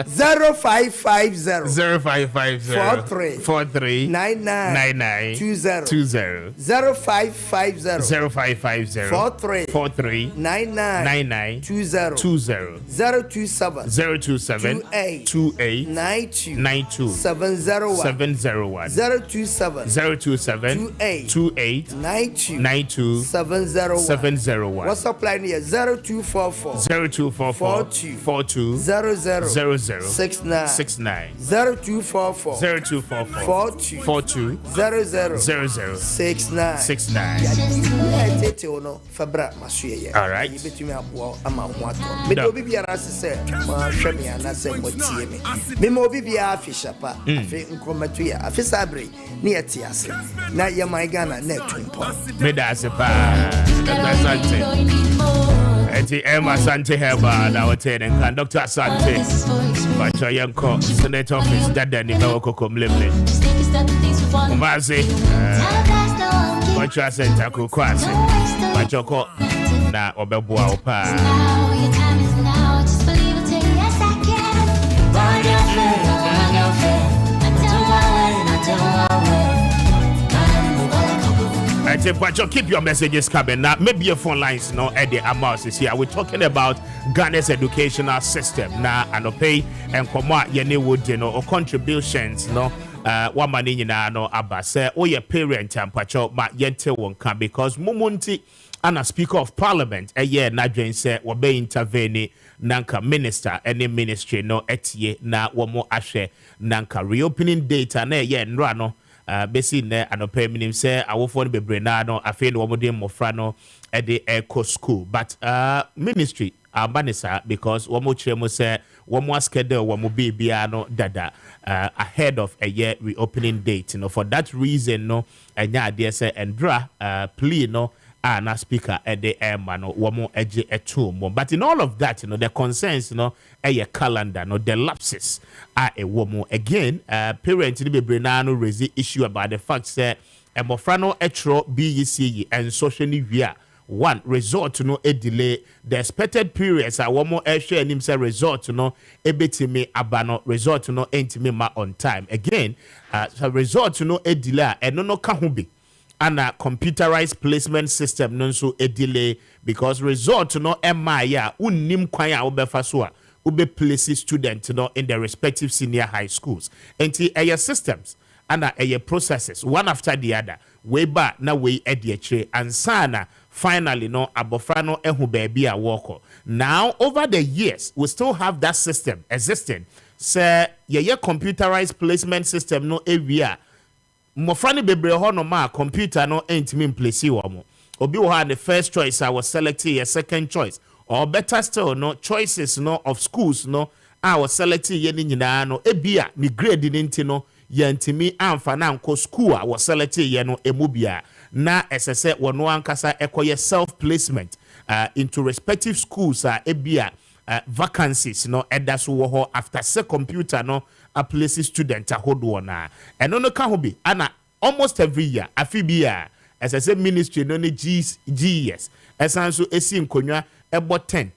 0550 43 99 20 0550 43 99 20 027 28 92 701 027 28 92 701 701. 701. WhatsApp line here 0244 0244 42 00 00 69 69 0244 0244 42 00 69 69. Fabra Masuye. All right. You between Abu Amahuato. Mido Bibia say, Shemi and I said, what me. Mimo Bibia Fishapa, Nkomatuya, Afisabre, near Tias. Now you're my Ghana net twimpo. Medasepa. Asante. Eti Emma Asante Heba na wotene kan Dr. Asante. Bacho yanko Senate office dada ni mewoko komlemle. Mbazi. Bacho Asante akukwase. Bacho ko na obebua opa. I say, but you keep your messages coming. Now, maybe your phone lines, no, at the amount is here. We're talking about Ghana's educational system. Now, and pay and come out, you would, or contributions, no, one money, no, Abba say, oh, your parent, and pacho, ma yente won't come because Mumunti and a speaker of parliament, a year, Nadrin said, will be intervening, Nanka minister, any ministry, no, etie, na, one more ashe, Nanka reopening data, ne, yeah, no. Besi ne anope minim say awofo no bebrena no afi no womode mmofra no e de eco school but ministry abanisa because womo chiremo say womo schedule womo bibia no dada ahead of a year reopening date you know for that reason no enya ade say endra plea no na speaker at the airman no womo eje etum but in all of that you know the concerns you know a calendar no the lapses are a woman again parent ni bebrena no raise issue about the fact say emofra no etro BECE and social media one resort to no a delay the expected periods are one more share him say resort to no ebetime abano resort to no entime ma on time again so resort to no a delay and no ka ho bi and a computerized placement system no so a delay because resort to no ya unnim kwan a obefa so a ube place student no in the respective senior high schools enti aya systems and aya processes one after the other way back na way ediache and sana finally no abofra no ehu baby a work now over the years we still have that system existing say ye computerized placement system no area mmofra ne bebre ho no ma computer no entimi place wo mo obi wo ha the first choice I was selecting a second choice or better still no choices no of schools no I was selecting ye ni nyina no ebia ni grade ni nti no ye ntimi amfa na nko school I was selecting ye no emobia na esese wono ankasa ekoye self placement into respective schools ebia vacancies no edaso wo ho after say computer no a place student ahodo na eno no ka ho bi ana almost every year afibia as I say ministry no ne GS esanso esi nkonwa ebo tent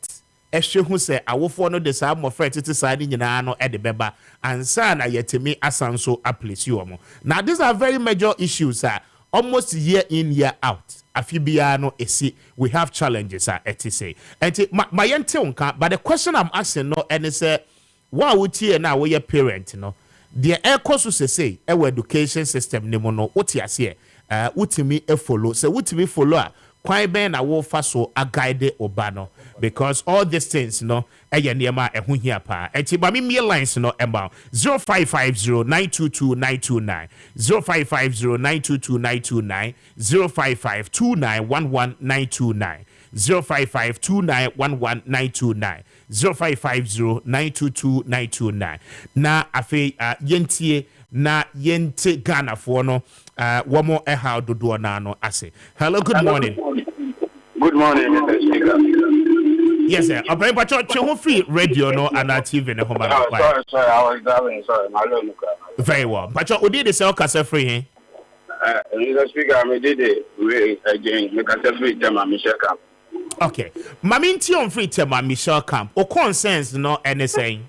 ehwe hu se awofo no de sa mofra tete sa ni nyina no ede beba ansa na yetemi asanso a place you mo now these are very major issues almost year in year out afibia no esi we have challenges say and my yente unka but the question I'm asking no and say why would you now we your parent no the air course say our education system ni mo no woti ase wutimi e follow so wutimi follow kwan ben na wo fa so a guide obano because all these things no eye niema ehu hia pa enti ba me lines no emba 0550922929 0550922929 0552911929 0552911929 0550922929 na afi yentie na yente Ghana for no womo how dodo na no ase. Hello, good morning. Good morning, Mr. Speaker. Yes, sir. Open but you free radio no and TV no home. Sorry, I was driving. Sorry, my love. Very well. But you did the sell case free, eh? Mr. Speaker, I did it again. Make a free time on Michelle Camp. Okay. Maminti on free time on Michelle Camp. O concerns no anything.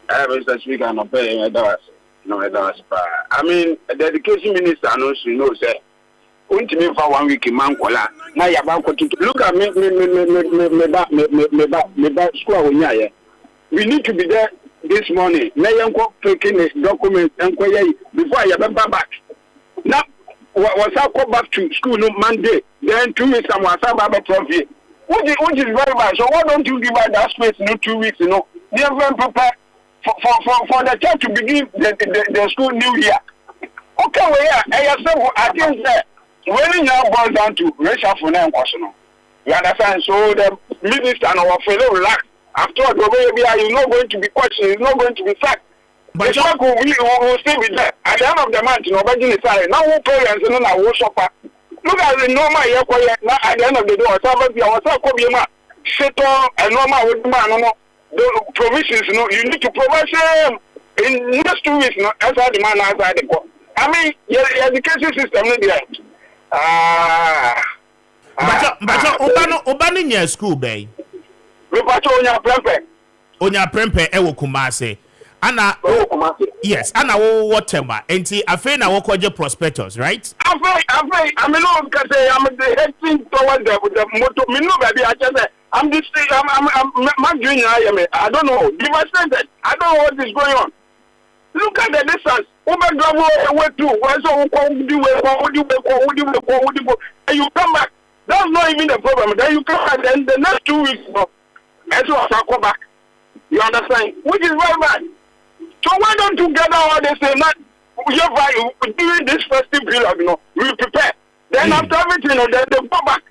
Mr. Speaker, I'm not paying a dollar. No, that's bad. I mean, the education minister knows you know, say, won't me for 1 week in Mankola. Now you're about to look at me, school. We need to be there this morning. Now you're taking a document and before you back. Now, was I go back to school no Monday, then 2 weeks I'm about trophy. Which is very bad. So why don't you give us that space, 2 weeks, They are very prepared for the child to begin the school new year. Okay, well, I think that when it now boils down to racial phenomenon, you understand? So the minister and our fellow relax. After all, he's not going to be questioned, he's not going to be sacked. But the will still be there. At the end of the month, now who parents and now who shopper. Look at the normal year, now at the end of the day, and normal the provisions, you need to provide them in next 2 weeks, outside the man, outside the court. I mean, your education system, but Obani near school, bay. Onya prempe ewo Kumase. Ana yes, Ana whatever. Enti afe na wokoje prospectus, right? I mean, no, because I'm heading towards the motor. Me no, baby, I just I'm this thing. I'm junior. I don't know. Devastated. I don't know what is going on. Look at the distance. Over travel away too. And you come back. That's not even the problem. Then you come back. Then the next 2 weeks, that's what I come back. You understand? Which is very bad. So why don't you gather all this and not during this festive period, we prepare. Then after everything, then they go back.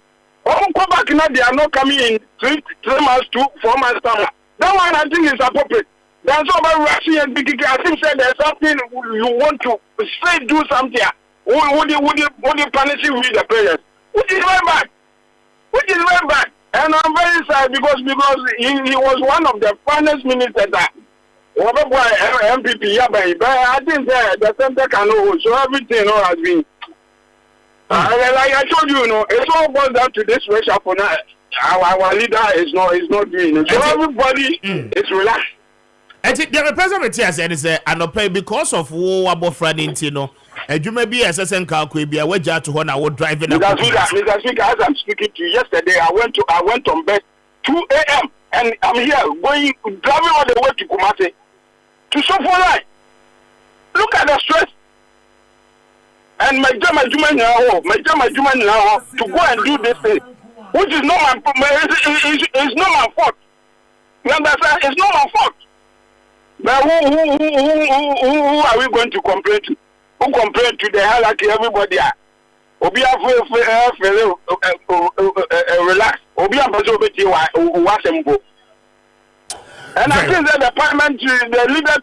Come back now, they are not coming in 3 months to 4 months time. That one I think is appropriate. There's so much rushing and big. I think said there's something you want to straight do something. Would you punish you with the parents? Which is very bad. And I'm very sad because he was one of the finest ministers that MPP, but I think the center can know, so everything has been. Like I told you, it's all boils down to this racial for now. Our leader is not doing it. So everybody is relaxed. And the representative said, "Anope because of war about Franintino, and you may be SSN Kalquibia, where to when I was driving." Mr. Speaker, as I'm speaking to you yesterday, I went on bed 2 a.m. and I'm here driving all the way to Kumasi to Sofo. Look at the stress. And my Juma now to go and do this thing, which is not it's not my fault. You understand? It's not my fault. But who are we going to complain to? Who complain to the hierarchy? Everybody are. Obi relax. Obi and I think that the parliament, the leader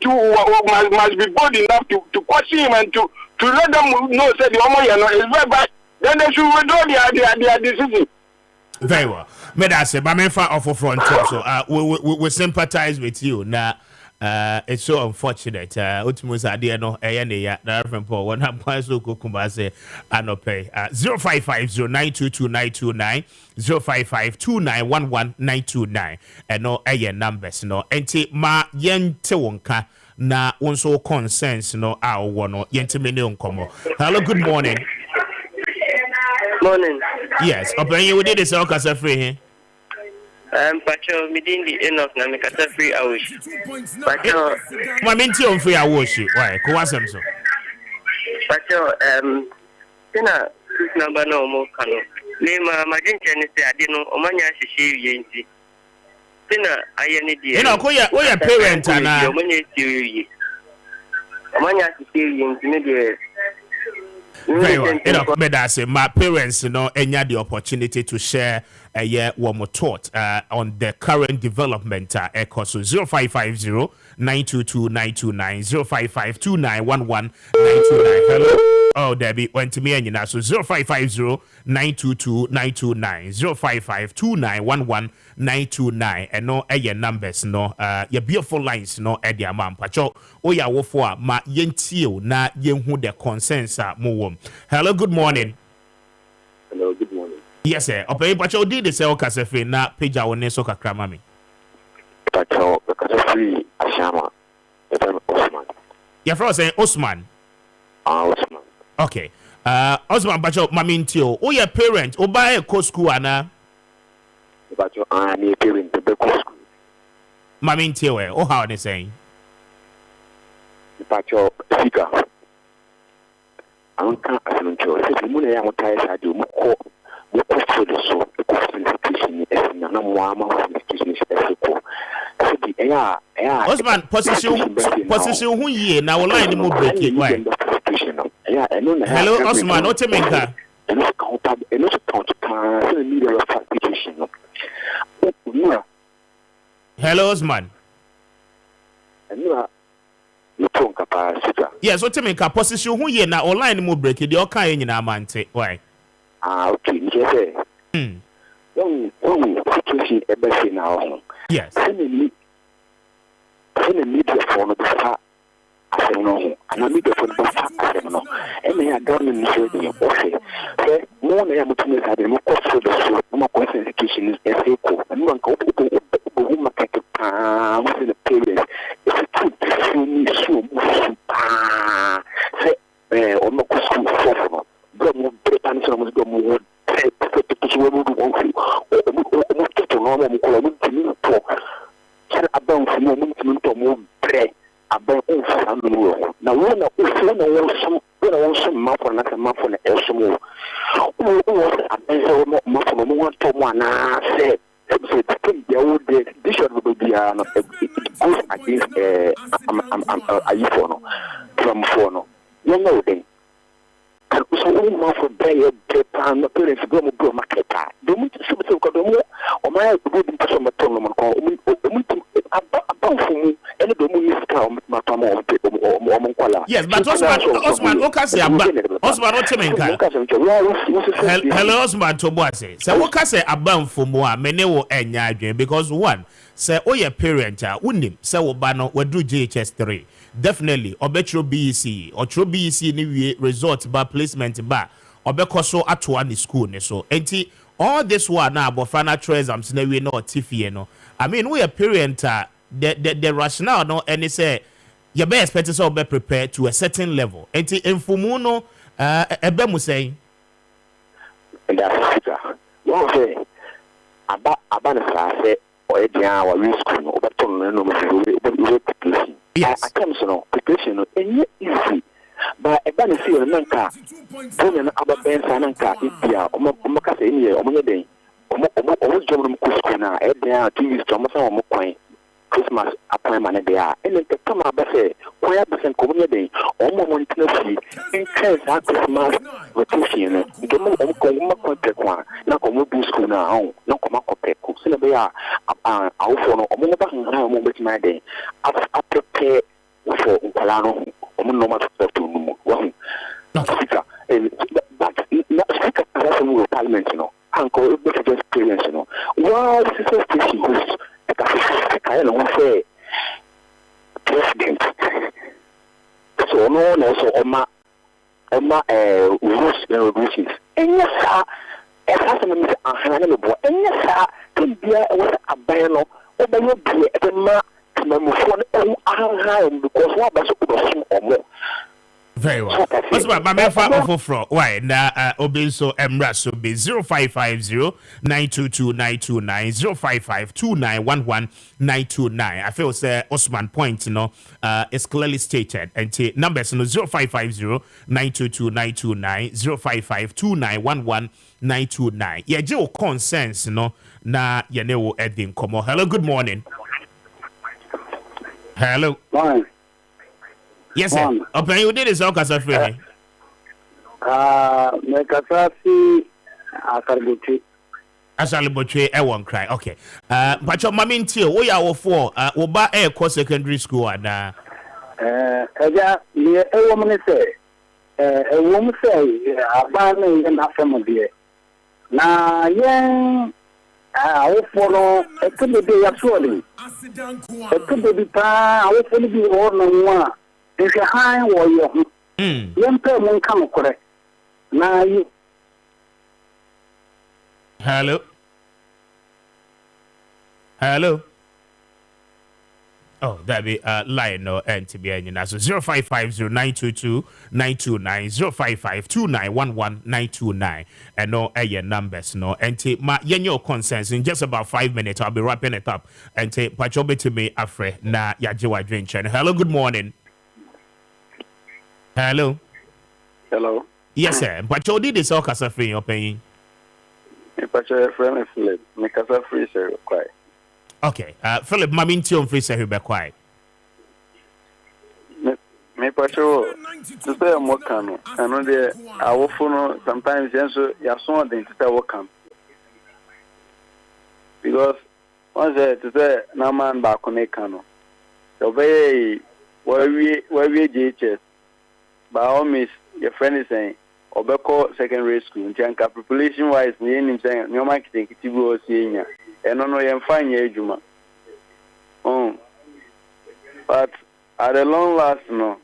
must be bold enough to question him and to let them know that the Omo is very bad. Then they should withdraw their decision. Very well. May I say, my offer front so we sympathize with you. Now, it's so unfortunate. Ultimus idea no na Reverend Paul one have quite so Kumase anope 0550922929 0552911929 and no numbers no enti ma yente wonka na wonso concerns no awo no yente mene onkomo. Hello, good morning. Morning. Yes, open you did this all kasa free here. Pacho, within the end of Namikata free hours. Pacho, my minty on free hours. Why? Kowasem so. Pacho, Tina, this number no more cano. Name my Jenny say I didn't know Omania Shishi Yanti. Tina, I need you. Who your parent and Omania Shishi Yanti. Very well. My parents, any the opportunity to share a year one more thought on the current development. Echo so 0550 922 929 055 2911 929. Hello. Oh, Debbie went to me and you now so 0550 922 929 055 2911 929 and no your numbers your beautiful lines at the amount pacho oya wo for ma yentio na yenhu the consensus mo. Hello, good morning. Hello, good morning. Yes, sir. Open pacho did the sell cafe na page our neso kakra mami. Pacho cafe ashama. Osman. Your friend saying Osman. Osman. Okay. Osman pacho mami ntio. O your parent o buy a co school ana. Pacho ani parent the co school. Mami ntio o how they saying? Pacho speaker. don't can't enjoy. If you money, I'm tired. I do more for the soul, the concentration, and no more institution is ethical. Osman, position who ye now line mo break it. Why? Hello, Osman, what you mean? And it's called and it's called the media of application. Hello, Osman. And you are yes, what you mean? Position who ye now online mo break it. The okay in your man. Why? Okay, yes. One situation everything now. Yes. Send a media for the I don't know, and I media for the I don't know. And they are government insurance. Okay. So, more than I'm to make a more cost for the more concentration is ethical. And one go who market within the period. It's a good to show me so say, or no cost for go more Britain, so much go more. About some moment to move bread about now when I want some map on that map on the Elshamo. Who was a muffin to one said the old bishop would be goes against a euphone from Fono. You know then. And so all for prayer, and the parents go to market. Don't you or my good person at home about for me, and the moon is come, yes, but Osman, Osman, what you mean? Hello, Osman, Toboase. So, what can say about for more, many will end because one, say, oh, your parent, wouldn't say, Obano, would do JHS3. Definitely, obetro BEC or true BEC ni resort bar placement bar obekoso atwa ni school ne so enti all this one now but final exams na we no tifie no I mean we a parent the rationale no any say you be expect so be prepared to a certain level enti enfumu no ebe mu say no say aba na say o e dia wa school no obeton no mo yes. I come so preparation and easy. But a banner see an anchor, women about Ben Sananka, India, Omaka, Omoyade, almost German Kuskuna, Edna, TV, Thomas, or Moquay, Christmas, a time and they are, and then the come up say, why percent community, almost Tennessee, in case that Christmas rotation, the more contact one, not come to school now, no come up with Sinabia, our phone, or more than my day. I prepare for Palano, or no matter to one. But speaker of parliament, you know, uncle, better experience, you know. Well, this is a station who's I don't say president. So, no one else, Oma, rules and regulations. And yes, sir, as I said, and yes, sir, can be a banner, or by your be a man. Because what was very well. What's my man for why na obenso emra so be 0550-922-929 0552911929. I feel say Osman point is clearly stated and numbers no 0550-922-929 0552911929. Yeah, je consensus no na ye ne wo edin komo. Hello, good morning. Hello. Morning. Yes, sir. Open you did this all casa free. Me kasasi akarbuti. Asalibotre e won cry. Okay. But your mama ntie wo ya wo for oba e ko secondary school ana. Eja me e wo me say e wo me say aba na na fam de. Na yen I follow a could be actually. It could be I will follow the order one. If a high warrior, young person come correct. Now you. Hello. Hello. Oh, that be line no and to be any so 0550-922-929 0552911929 and no your numbers no and take my your concerns in just about 5 minutes. I'll be wrapping it up and take pachobe to me afre na yajiwa drink. Hello, good morning. Hello. Hello. Yes, sir. But you did this all kasa free your paying. But your friend Philip, make kasa free sir quiet. Okay. Philip, maminti on free sir be quiet. Me pacho to say mo kanu. Ano de awofo no sometimes yenso yaso den to say welcome. Because once to say na man ba ko ne kanu. So be where we JHS. By all means, your friend is saying, Obeko secondary school, Janka population wise, meaning saying, no marketing, Kitibu, senior, and no, you're fine, Juma. But at the long last, no,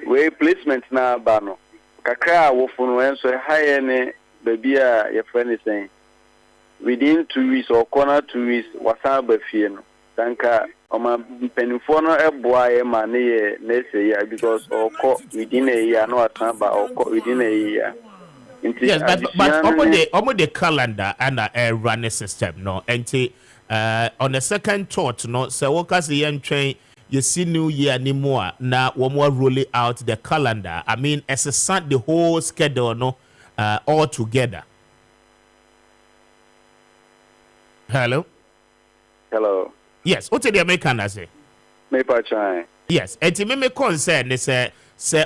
way placement now, Bano. Kaka, Wofun, so high any baby, your friend is saying, within 2 weeks or corner 2 weeks, Wasaba Fieno, Danka. Oma penifo no boy man next year because within a year no atamba or within a year. Yes, but over the calendar and a running system no and on the second thought no so workers the train you see new year anymore now one more rolling out the calendar. I mean as a set the whole schedule no all together. Hello. Yes, what did the American say? Me pachai. Yes, and to me concern is say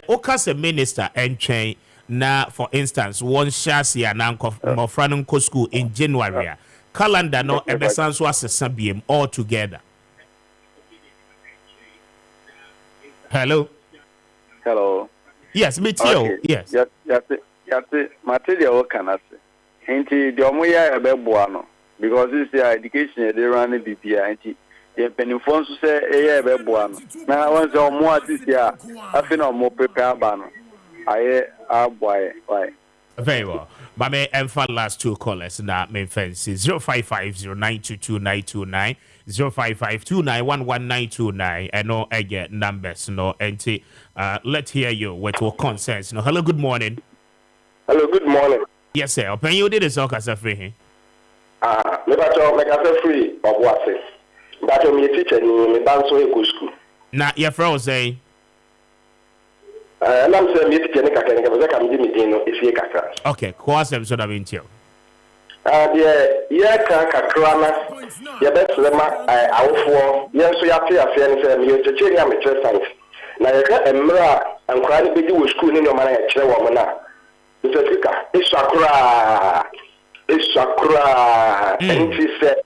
Okas a minister and train na for instance one chassis and uncle Mofranunko school in January. Calendar no ebesan so as a all together. Hello. Yes, me too. Okay. Yes. Yati material can I say. Hinti the omoya ebeboano because this is education they run the BPI. The penifons say a beboano. Now once or more this year, I feel no more prepared banner. Why? Very well. But may and last two callers now main fence 0550922929 0552911929 and no again numbers no and let's hear you with your concerns. No, hello, good morning. Hello, good morning. Yes, sir. Open you did this all free. Never make us free of what says. But me teacher me dance so go school. Na your friend say. And I'm saying me teacher ne kaka ne ka come give me dino if you kaka. Okay, course them so that we tell. Yeah kakra na ya best lema awofo ye so ya pay afia ne say me yo teacher ya me tell science. Na ye ka emra ankra ne be wo school ne no man ya kire wo mo na. So tika Isakura and she said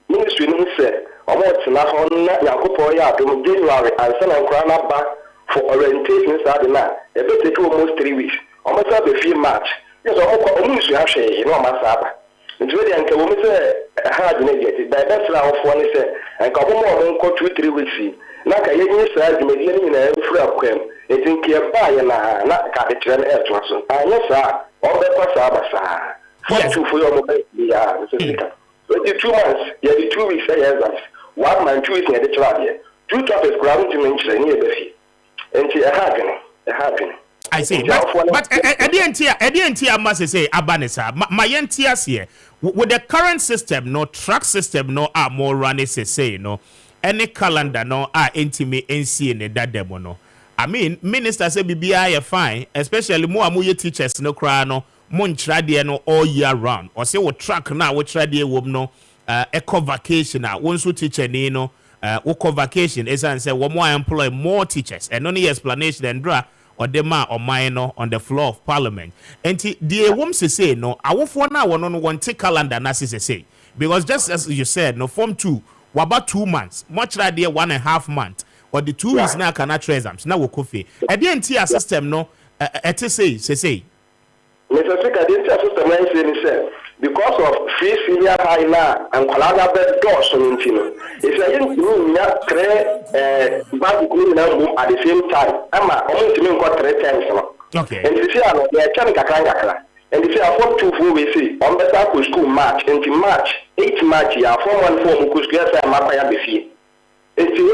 ministry no say about na hon na Yakopo ya to January and send and crown back for orientation start na e be take almost 3 weeks almost have a few March yes o ministry ha hwe you know masaba nti we dey nke wo me say hard na get by best la of one say and ka mo 2-3 weeks na ka ye nyi say di media ni na fura kwem e think e ba ye na ka de tren e to so anya sa o be kwasa abasa. Yes. For your mobile, yeah, 22 months, yeah, the 2 weeks, yes, 1 month, 2 weeks, the child, 2 topics, ground to mention, near the fee. And she a happen. I see, but I didn't hear, must say, Abanesa, my NTS here, with the current system, no track system, no, are more running, say, no, any calendar, no, are intimate, and seeing that demo, no. I mean, minister say, BBI, fine, especially more amuye teachers, no, cry, no. Mon trade no all year round or say what track now what trade no eco vacation now once you teacher no eco vacation is and say one more employ more teachers and only explanation and draw or the man or minor on the floor of parliament and the woman say no I won't for now one take calendar na say because just as you said no form 2 about 2 months much like 1.5 months or the 2 weeks now cannot exams now we coffee and the entire system no say Mr. Speaker, this system is because of free senior high now and collaborative doors on Intino. It's a young bad at the same time. I'm only to me got 3 times. Okay. And this year, they are trying to and this year, 4 we see on the South School March, into March, 8 March, yeah, 414 Kuskia, Mapaya Bifi. It's the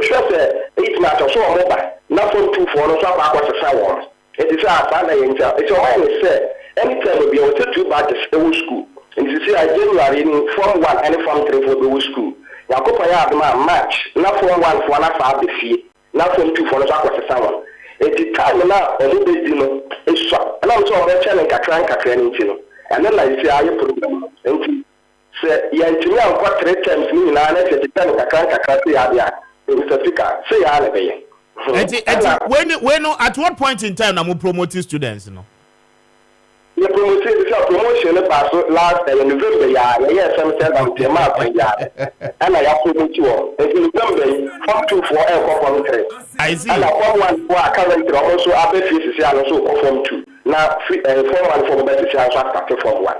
8 March or so mobile, not from 2 for no swap was a sour. It is our father, it's your mind is said. Anytime we be able to 2 batches in school. And you see, I January in Form 1 and Form 3 for the school. Yakopa ya March, not Form 1 for an affair the fee, not Form 2 for the Aqua Someone. enti time na omo be di no esua na mo so omo challenge kakra ni nti no and then like say aye program enti say yantimi ankwa 3 times ni na na say time kakra say ya dia Mr. Speaker say ya na be ye when at what point in time na mo promoting students no the promotion pass last November yeah semester down to March and I promote you in November form 2 for form 3 I see and form 1 for current also abe fees also form 2 now form 1 for better also form 1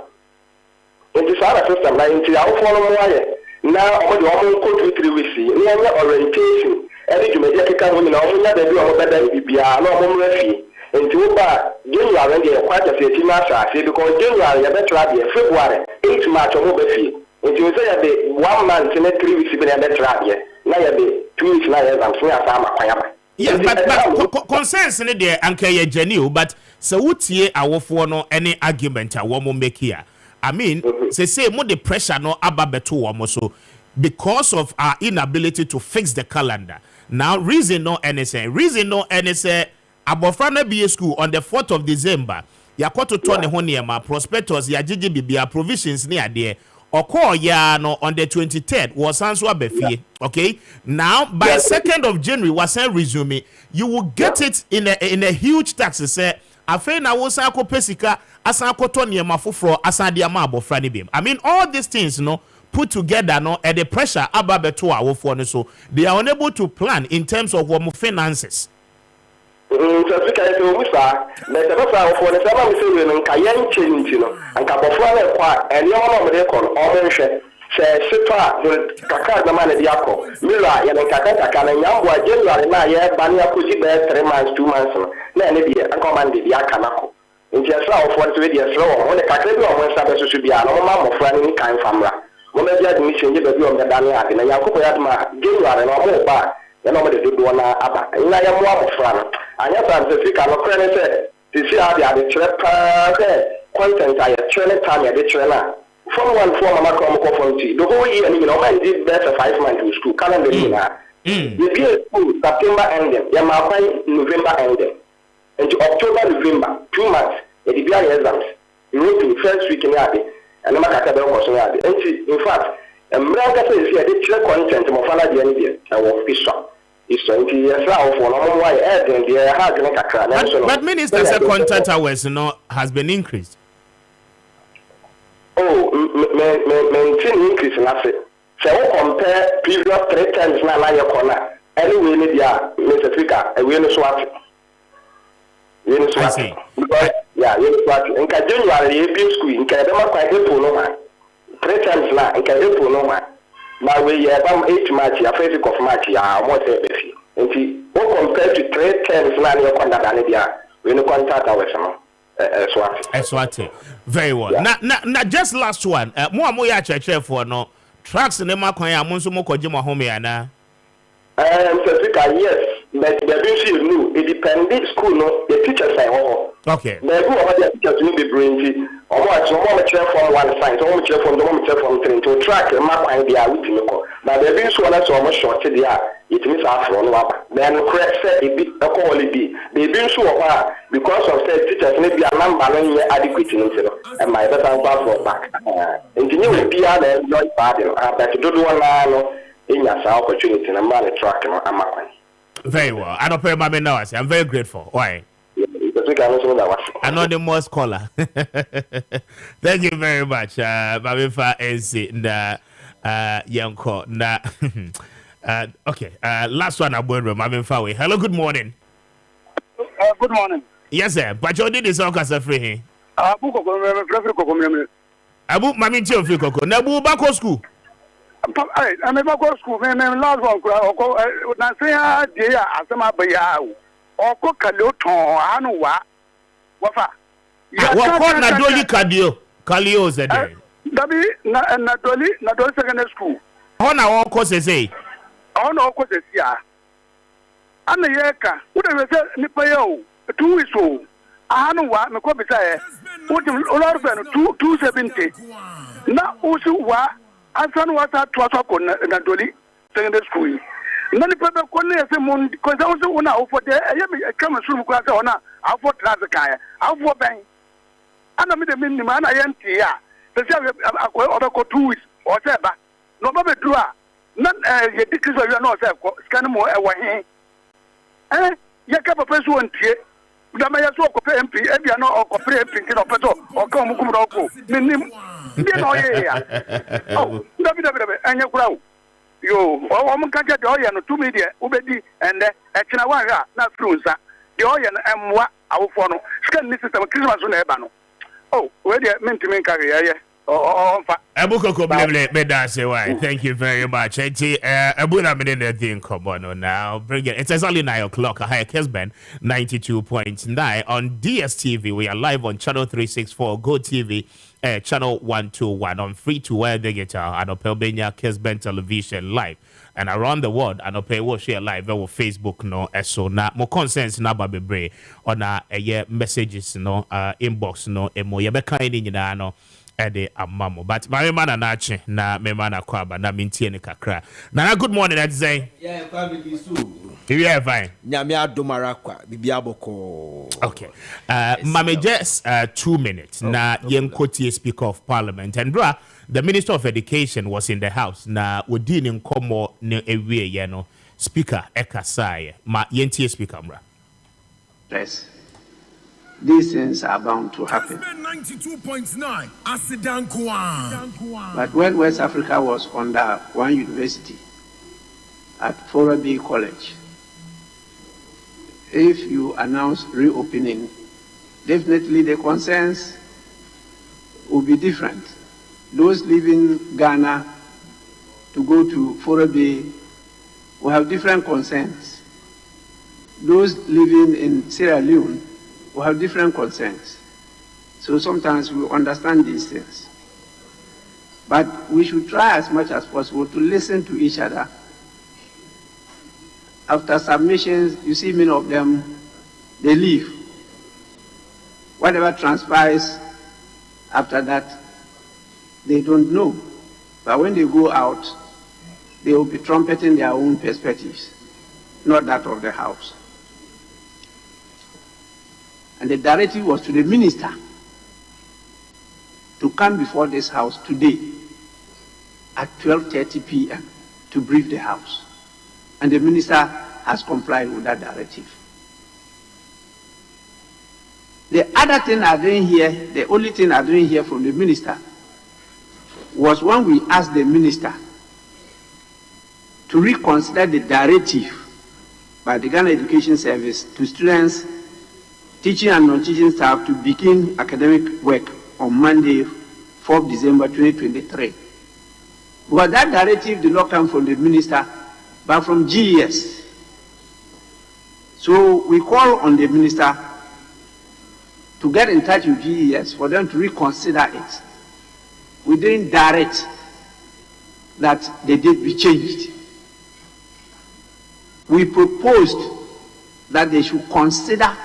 it is our system like into our follow more now on go to 3 weeks near orientation every you make can women all that they do all better bibia no mo refi nti wo ba January dey quite a few months because January ya better dey February 8 March mo be fi nti we say ya dey 1 month in 3 weeks be na better dey na ya dey 2 weeks na ya exam so ya sama kwanya ba yes but concerns in there anka ye genuine but so wotie awofo no any argument a wo mo make here I mean say mo the pressure no aba beto wo mo so because of our inability to fix the calendar now reason no anything abofra na be school on the 4th of December yakoto to ne ho niema prospectus ya gigi bibia provisions ni ade okọ ya no on the 23rd was answer abefie okay now by 2nd of January was resume you will get it in a huge tax say afei na wo san akopesika asan akoto niema foforo asan de ama abofra ne biem I mean all these things no put together no and the pressure ababeto awofo no so they are unable to plan in terms of what finances so speak I say we sa but the person for the sama we say we nka yan change no nka bofra na kwa ene mo mo de kon o me hwe se sipa kaka na ma na dia ko mira ya nka kaka na nyambo a January na ye ba na akoji be 3 months 2 months no na ene dia nka man de dia kana ko nti asra of for the dia slow o ne kakra bi o mo sa be so bia no ma mo fra ni kan famra mo me dia admission je be bi o me da na ade na yakopo ya ma January no mo ba ya no mo de do na aba ina ya mo amofra no anya sa Africa no kre ne se ti ade ade chere pa content I training time ya de chere na from 1 form mama ko from 2 the whole year ni no man did better 5 months to school calendar ni na the year school September ending ya ma by November ending into October November 2 months e di bia exams you wrote to first week ni ade and ma kaka be ko so ade in fact mra ka say see ade chere content mo fala de ni de e wo official but minister said contact hours has been increased. Oh, maintain increase na say. So compare previous 3 times na your corner. Anyway, ni dia Mr. Speaker, we no swat. We no swat. Because yeah, we no swat. Nka January e be school, nka be ma kwa April no ma. 3 times na nka April no ma. Now we about 8 March, a first of March, almost every. And we compared to 3 times now, you contact we no contact our Swati. Very well. Yeah. Now, just last one. More ya church for no tracks in the Maakye amunso mo kojima home yana. Yes, but the issue new. It depends school no the teachers say okay. The who about the teachers will be bringing or what so more chair from one side, so more chair from the moment chair from 3 to track the Maakye dia with me ko. Now the issue one so much short there. It means after on waba. Then correct say a bit a quality. The issue of because of said teachers maybe a number no adequate in it and my better pass back. And you will be there not bad but to do one no in your opportunity and man track no Maakye. Very well. I don't pay my now. I'm very grateful. Why? Anonymous caller. Thank you very much. Mamefa NC na yanko na okay. Last one abwenro Mamefa we. Hello, good morning. Good morning. Yes sir. But you did this all cause free. Abu koko Abu mami nti ofri koko. Na bu bako school. I'm about to school. I'm last one. Na say dia asema baya o. Oko kaloton anu wa. Wafa. What called Nadoli Kalio said. Dabi Nadoli secondary school. How na all courses say? How na all courses ya. Ana yeka. Ude say nipa yo 2 weeks o. Anu wa me ko bisa e. Ude olorfe no 270. Na usu wa asan wata twaso ko Nadoli secondary school. Nani pebe kone se mon ko za so una ofo de me kama suru ko asa ona afo transkaya afo ben ana me de minni ma na yenti ya se se obeko 2 weeks o se ba no ba be dua na ye dikriso wi na o se ko scan mo e wo he ye ka papa so ntie da ma ye so ko pe MP e bia no o ko pre MP ki no peto o ka mu kum do ko minnim bi no ye ya oh da bi anya kura o yo o mo kaja de oye no to me de obedi ende e kina wa ha na frunsa de oye no emwa awofo no scan ni system Christmas no eba no oh we de mentimi nka ye fa Ebukoko blable better say why. Thank you very much. Ebuna minute thing come on now. Bring it. It's exactly 9 o'clock. I have Kessben 92.9 on DSTV. We are live on channel 364 Go TV. Channel 121 on free to air digital and on Pennsylvania Kessben television live and around the world and on will share live on Facebook no so na more concerns na ba bebre on messages no inbox no emo ye be kind ni na no ede amamo but my man anache na me man akwaba na mintie ne kakra na good morning that say yeah Kwame bisu yeah fine nyame adomara kwa bibia boko okay mame just 2 minutes na yenkoti speaker of parliament and bra the minister of education was in the house na wodini nkomo ne ewie ye no speaker ekasaye ma yentie speaker mra yes. These things are bound to happen. 92.9 But when West Africa was under one university at Foraby College, if you announce reopening, definitely the concerns will be different. Those leaving Ghana to go to Foraby will have different concerns. Those living in Sierra Leone will have different concerns. So sometimes we understand these things. But we should try as much as possible to listen to each other. After submissions, you see many of them, they leave. Whatever transpires after that, they don't know. But when they go out, they will be trumpeting their own perspectives, not that of the House. And the directive was to the minister to come before this House today at 12:30 p.m. to brief the House. And the minister has complied with that directive. The other thing I'm doing here, the only thing I'm doing here from the minister, was when we asked the minister to reconsider the directive by the Ghana Education Service to students, teaching and non-teaching staff to begin academic work on Monday, 4th December 2023. But that directive did not come from the minister, but from GES. So we call on the minister to get in touch with GES for them to reconsider it. We didn't direct that the date be changed. We proposed that they should consider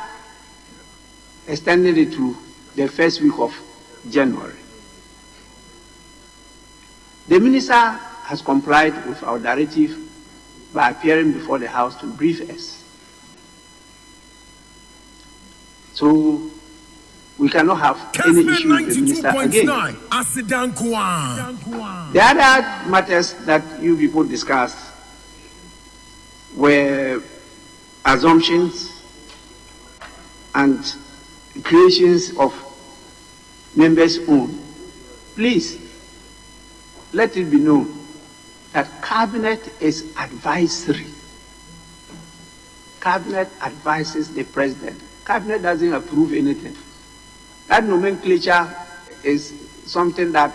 extending it to the first week of January. The minister has complied with our directive by appearing before the House to brief us. So we cannot have any issue with the minister again. The other matters that you people discussed were assumptions and creations of members' own. Please, let it be known that Cabinet is advisory. Cabinet advises the President. Cabinet doesn't approve anything. That nomenclature is something that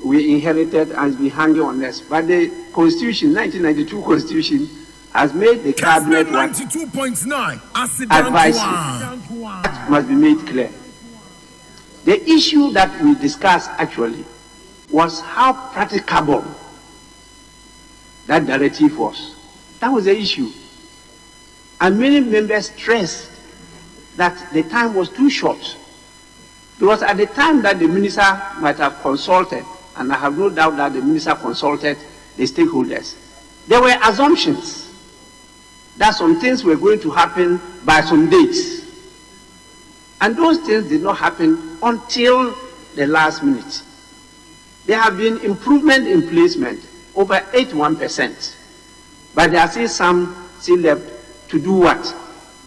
we inherited and has been hanging on us. But the Constitution, 1992 Constitution, has made the Cabinet advisory. That must be made clear. The issue that we discussed actually was how practicable that directive was. That was the issue. And many members stressed that the time was too short. Because at the time that the minister might have consulted, and I have no doubt that the minister consulted the stakeholders, there were assumptions that some things were going to happen by some dates. And those things did not happen until the last minute. There have been improvement in placement, over 81%. But there are still some still left to do what?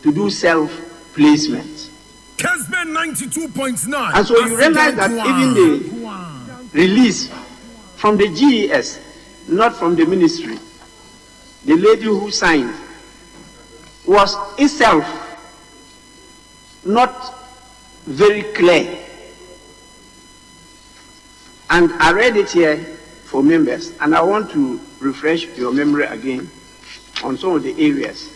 To do self-placement. Kessben 92.9. And so you realize that even the release from the GES, not from the ministry, the lady who signed, was itself not very clear. And I read it here for members, and I want to refresh your memory again on some of the areas.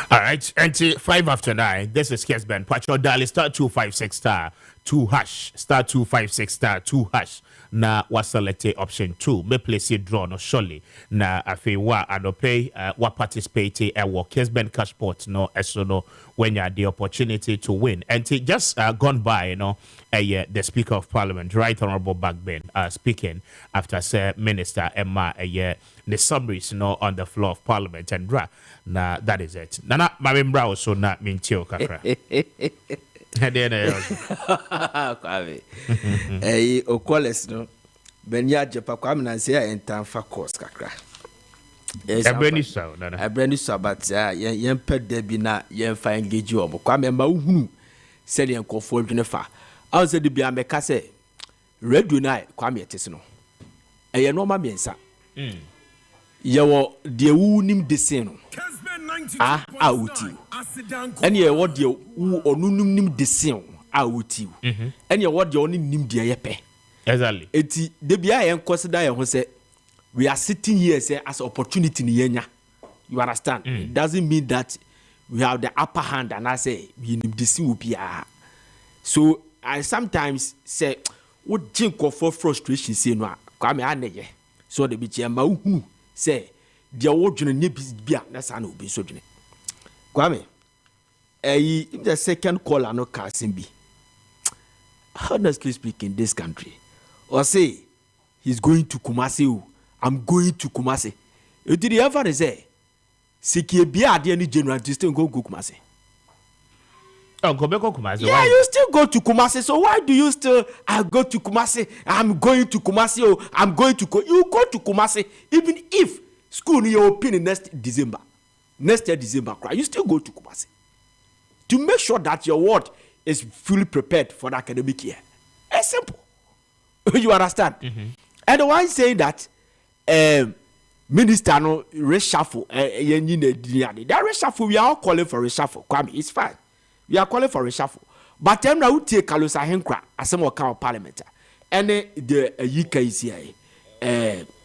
All right, and 5 after 9. This is Kessben. Patrol dial star 256 star 2 hash star 256 star 2 hash. Na was selected option 2. Me place it draw no surely. Na afi wa anope wa participate wa Kessben Cashport no eso no when you had the opportunity to win. And just gone by, you know, the Speaker of Parliament, Right Honorable Backben, speaking after Sir Minister Emma the summaries, you know, on the floor of Parliament and na that is it. Nana Mamimbra also not mean tio kakra. Kwame. Okoles no. Benya jepa Kwame na say enta fa course kakra. Ebreni so nana. Ebreni so but yen ped there bi na yen fa engage obo. Kwame ma uhunu say yen kofo dwene fa. I say the bia meka say radio na Kwame etese no. Eye no ma miensa. Yewo de wu nim de sen no. Outi. And ye what you onunum nim de sen outi. And ye what you only nim de yepe. Exactly. Eti de bia yen consider ye ho say we are sitting here say as opportunity ni yenya. You understand? It doesn't mean that we have the upper hand and I say we nim de sen upia. So I sometimes say what jinko for frustration say no Kwame aneye. So the bi che ma hu say dia wo dwene ne bia na sa na obi so dwene Kwame if the second caller no casting be honestly speaking this country or say he's going to Kumasi. I'm going to Kumasi. You did ever say Siki bia ade ni January to still go Kumasi. Oh, go back to Kumasi. Yeah, you still go to Kumasi. So why do you still go to Kumasi? I'm going to Kumasi. Oh, I'm going to go. You go to Kumasi even if school in your opinion next year December, you still go to Kumasi to make sure that your ward is fully prepared for the academic year. It's simple. You understand? And the one saying that minister no reshuffle, that reshuffle, we are all calling for reshuffle. Kwame, it's fine. We are calling for reshuffle. But then we take Carlos Ahenkra as some of Parliament. And the UKCI,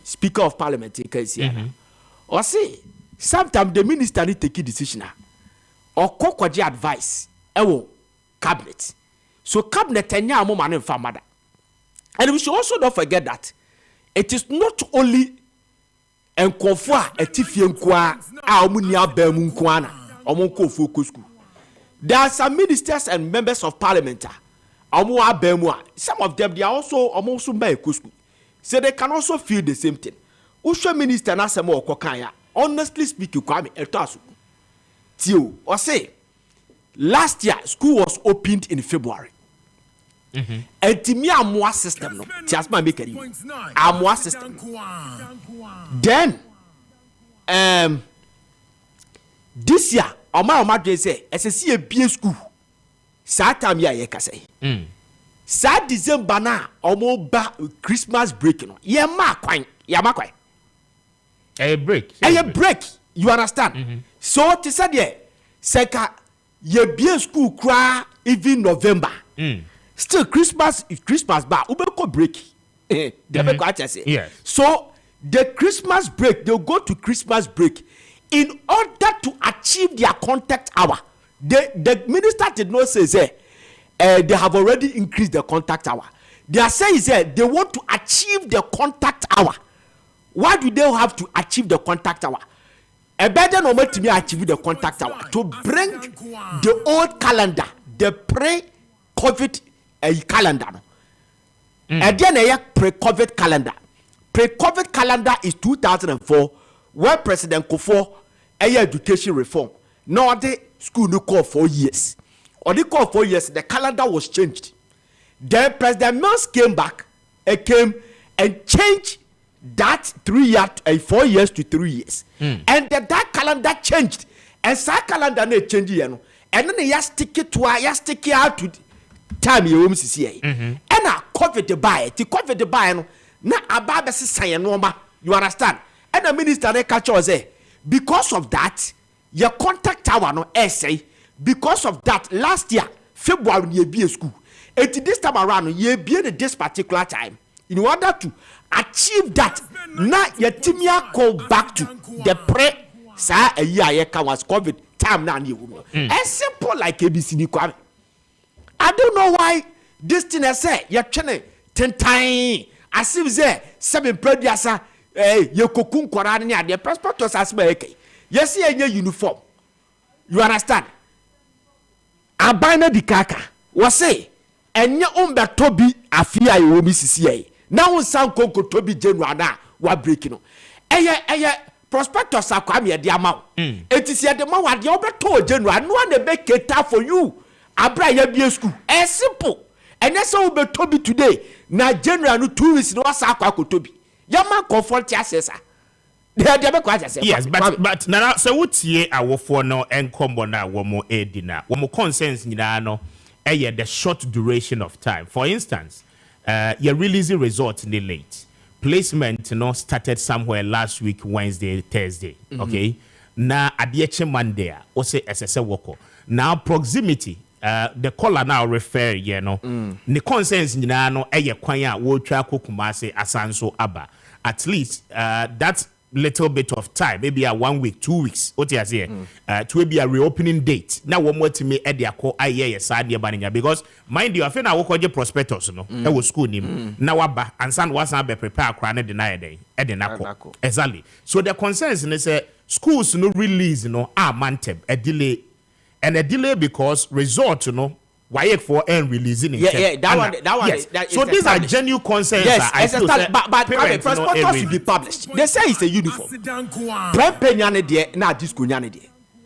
Speaker of Parliament, UKCI. Or say, sometimes the minister need to take a decision. Or kokwaji advice. Cabinet. So cabinet tenya mo man famada. And we should also not forget that it is not only enkofo a etifie nkwa a omunia ba mu nkwana omonko focus. There are some ministers and members of parliament. Some of them they are also by kusku. So they can also feel the same thing. Usha minister na sema okokanya. Honestly speaking, Kwame etasu. Tio, or say last year school was opened in February. And timi amwa system no. Tiasma make it. Amwa system. Then this year Oma say SSC a BA school. Sa time ya ye kase. Sa December na omo ba Christmas break no. Ye ma kwan. A break. A break. You understand? So to say there seka ye BA school cry even November. Still Christmas ba ubeko break. They be quite say. Yes. So the Christmas break, they'll go to Christmas break in order to achieve their contact hour. The minister did not say they have already increased the contact hour. They are saying they want to achieve the contact hour. Why do they have to achieve the contact hour? A better normal to me achieve the contact hour to bring the old calendar, the pre-COVID calendar. And then a pre-COVID calendar. Pre-COVID calendar is 2004, where President Kufuor education reform. Now the school no call 4 years. Or they call 4 years, the calendar was changed. Then President Mills came back and came and changed that 4 years to 3 years. And that calendar changed. And that calendar no change and then they stick it out to time you home CCA. And I COVID the buy it. COVID the buy no na ababa say normal. You understand? And the minister they catch us because of that, your contact tower no essay. Because of that, last year, February, you be a school. And this time around, you be at this particular time. In order to achieve that, now your team go back to the a year was COVID time now. As simple like ABC Kwame. I don't know why this thing I say, you're trying 10 times. As if say 7 previous, you cocoon Korani, the prospectus as well. Yes, your uniform. You understand? Abana di kaka was say enya umba tobi afia yo misisiye na unsan konko tobi general na wa break no eye prospectus akwam ye de amaw etisi ye de ma wa de obeto general no na be cater for you abra ya bi school simple enya so obeto bi today na general no 2 weeks no wasa akwa kotobi ya ma comfort assessor. Yes, but now so what ye our for no enkombo na womo edina womo concerns no the short duration of time. For instance, your releasing result in the late placement started somewhere last week Wednesday Thursday. Okay, na adieche Monday o say SSA woko now proximity the caller now refer the concerns no kwan a wo twa kokumase asanso aba at least that's little bit of time, maybe a 1 week, 2 weeks. What you say? To be a reopening date. Now one more to me at the call because mind you, I feel I will call you prospectus, that was school name. Now aba and son was not be prepared crying deny day at the nako. Exactly. So the concerns in say schools no release mantem a delay and a delay because resort why for and releasing that one yes. that so these are genuine concerns. Yes, but prospectus should be published. They say it's a uniform. Prempe nyane de na disco nyane de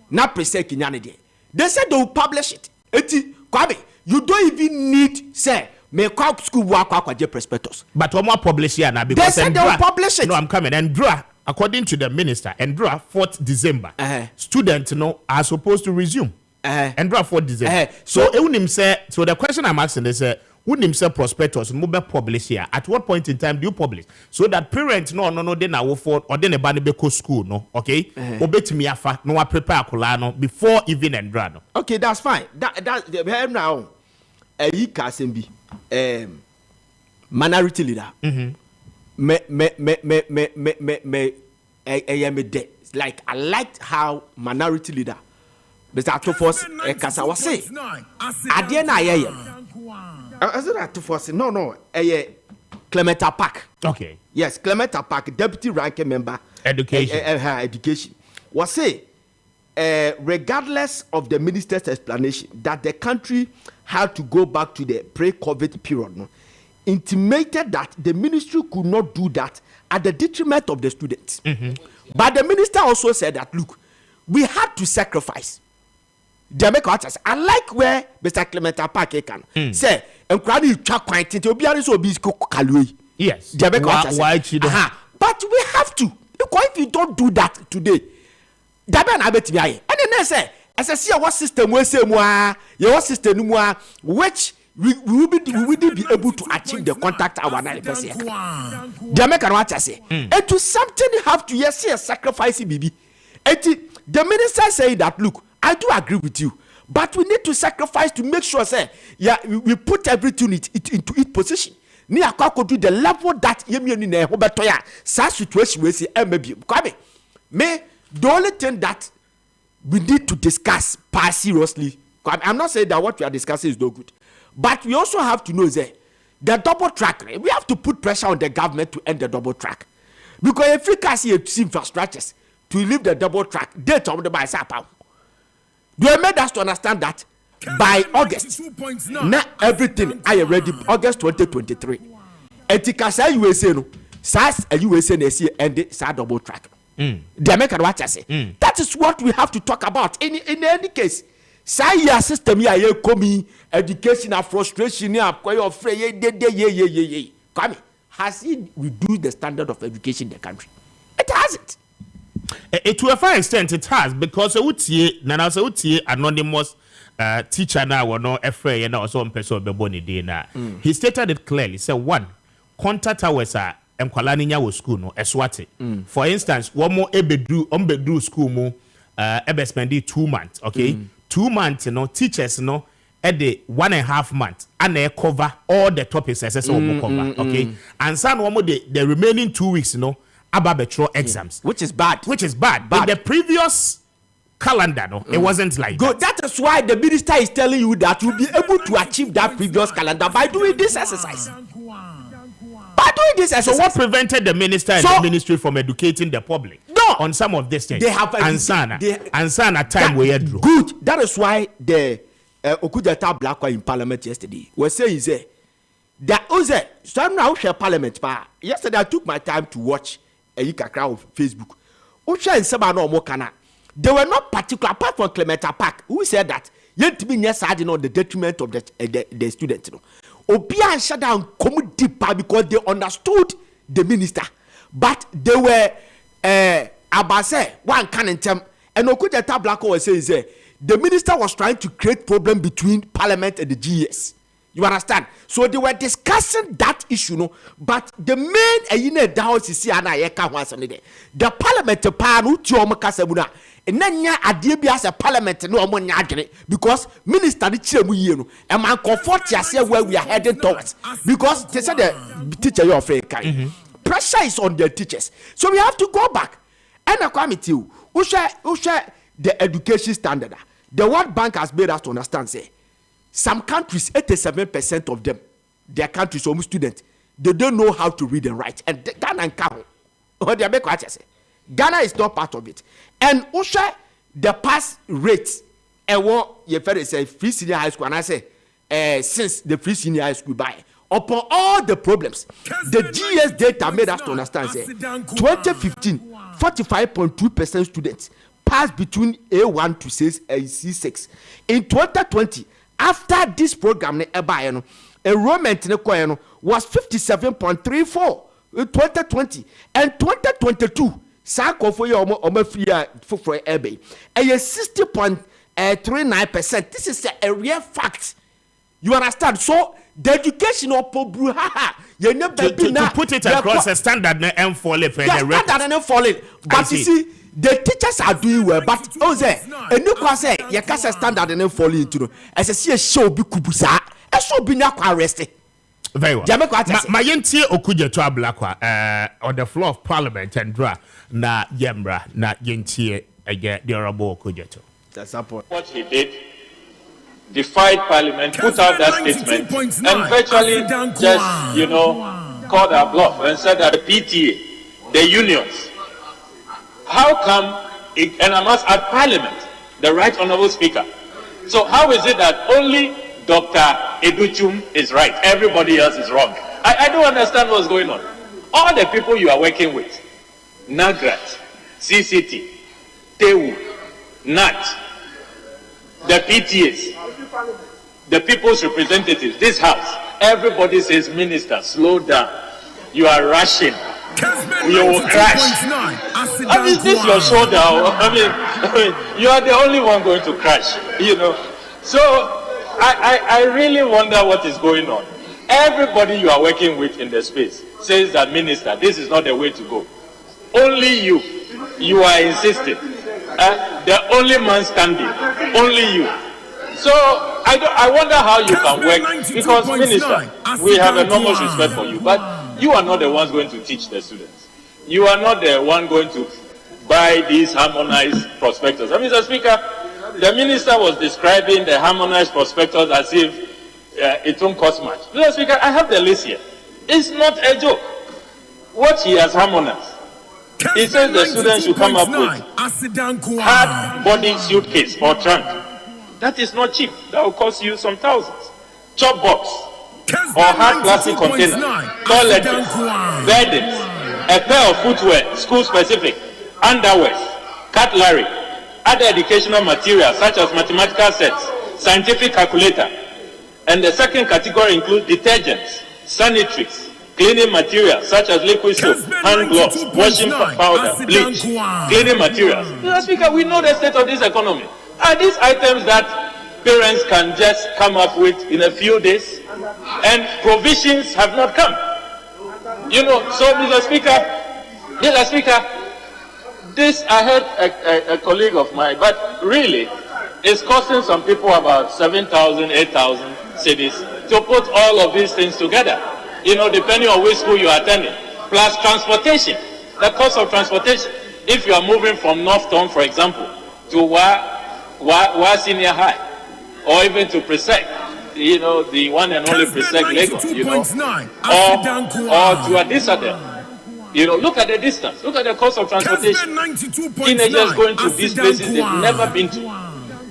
na presec nyane de. They said they will publish it. Eti Kwame, you don't even need say me call school work akwaje prospectus. But one more publish here now because they said they will publish it. No, I'm coming. And according to the minister, and 4th December, students are supposed to resume. And 4th December. So the question I'm asking is wouldn't himself prospectus mobile publish here? At what point in time do you publish? So that parents no they now for or then a banibeko school no okay obet me afa no prepare kulano before even and no. Okay, that's fine. That now you can be minority leader. Like I liked how minority leader Mr. Atofos Kasa was say Adiena yeye. Is it Atofos? No. Kwame Appiah Kubi. Okay. Yes, Kwame Appiah Kubi, deputy ranking member. Education. Education. Was say regardless of the minister's explanation that the country had to go back to the pre-COVID period, intimated that the ministry could not do that at the detriment of the students. But the minister also said that look, we had to sacrifice. I like where Mr. Kwame Appiah Kubi can say, and crowd try quite to be honest, yes. But we have to, because if you don't do that today, and then say, as I see our system, we say your system, which we will be able to achieve the contact our 9%. Jamaica, what I say, and to something you have to see a sacrifice, baby. The minister say that look, I do agree with you, but we need to sacrifice to make sure, say, we put everything into its position. Ni akwa do the level that yemi ni na hobeto ya sa situation we say maybe me the only thing that we need to discuss seriously. I'm not saying that what we are discussing is no good, but we also have to know that the double track, we have to put pressure on the government to end the double track, because if we can see infrastructures to leave the double track, they talk about SAPA. They made us to understand that by August, not everything I ready August 2023. Etikasa USA no SAS a USA NSC and the SA double track. The American watch I say. That is what we have to talk about. In any case, say system here coming education and frustration here Kwame, has it reduced the standard of education in the country? It hasn't. To a fine extent, it has, because Utie anonymous teacher now or no afraid and also on person be born day. He stated it clearly. Say one, contact hours are Mkwalani was school no Eswati. For instance, one more ebedru school mo ebe spend 2 months. Okay, 2 months. Teachers at the 1.5 months and they cover all the topics as cover. Okay, and some one more the remaining 2 weeks. About exams, which is bad. In the previous calendar, it wasn't like good. That is why the minister is telling you that you'll be able to achieve that previous calendar by doing this exercise. So what prevented the minister and the ministry from educating the public on some of these things? They have Ansana time we had good. That is why the Okudjata Blackwa in Parliament yesterday was saying that so now share Parliament. Yesterday I took my time to watch a crowd of Facebook. They were not particular, apart from Clementa Park, who said that yet to be near side on the detriment of the students. Obia and shut down come deeper because they understood the minister, but they were Abase one can term and Okudjata Blacko was saying the minister was trying to create problem between Parliament and the GS. You understand? So they were discussing that issue, but the main house is the parliament panu kasabuna and then as a parliament because minister the and man comfort where we are heading towards because they said the teacher you are pressure is on their teachers, so we have to go back and Kwame you who share the education standard. The World Bank has made us to understand some countries, 87% of them, their countries, almost students, they don't know how to read and write. And Ghana and Kaho, Ghana is not part of it. And also, the pass rates, and what you say, free senior high school, and I say, since the free senior high school by, upon all the problems, the GS data made us to understand, 2015, 45.2% students passed between A1 to C6. In 2020, after this program enrollment was 57.34 in 2020 and 2022 for your for ebe a 60.39%. This is a real fact. You understand? So the education of Pobru to put it across a standard and fall it but you see the teachers are doing well, but and you can say you can't standard and then fall into as a show be kubusa, a show be not arrested. Very well. My yenti Okudja to Ablakwa on the floor of Parliament and dra na yembra na yenti again the honorable Okudja to. That's a point. What he did defied Parliament, put out that statement, and virtually just called our bluff and said that the PTA, the unions. How come, and I must add Parliament, the Right Honourable Speaker. So how is it that only Dr. Educhum is right, everybody else is wrong? I don't understand what's going on. All the people you are working with, Nagrat, CCT, Tewu, NAT, the PTAs, the people's representatives, this house, everybody says, Minister, slow down. You are rushing. You will crash. I mean, this your shoulder. I mean, you are the only one going to crash. So I really wonder what is going on. Everybody you are working with in the space says that, Minister, this is not the way to go. Only you are insisting. The only man standing. Only you. So I wonder how you can work, because, Minister, we have enormous respect for you, but you are not the ones going to teach the students. You are not the one going to buy these harmonized prospectus. Mr. Speaker, the minister was describing the harmonized prospectus as if it won't cost much. Mr. Speaker, I have the list here. It's not a joke. What he has harmonized. He says the students should come up with hard body suitcase or trunk. That is not cheap. That will cost you some thousands. Chop box or hard plastic container, toiletries, beddings, a pair of footwear, school specific, underwear, cutlery, other educational materials such as mathematical sets, scientific calculator. And the second category includes detergents, sanitaries, cleaning materials such as liquid soap, hand gloves, washing powder, bleach, cleaning materials. Mr. Speaker, we know the state of this economy. Are these items that parents can just come up with in a few days? And provisions have not come. You know, so Mr. Speaker, this, I heard a colleague of mine, but really, it's costing some people about 7,000, 8,000 cedis to put all of these things together, you know, depending on which school you are attending. Plus transportation, the cost of transportation. If you are moving from North Town, for example, to Wa Senior High, or even to Presec, you know, the one and only Presec Lagos, you know, or to Adisade. You know, look at the distance, look at the cost of transportation. Teenagers going to these places they've never been to.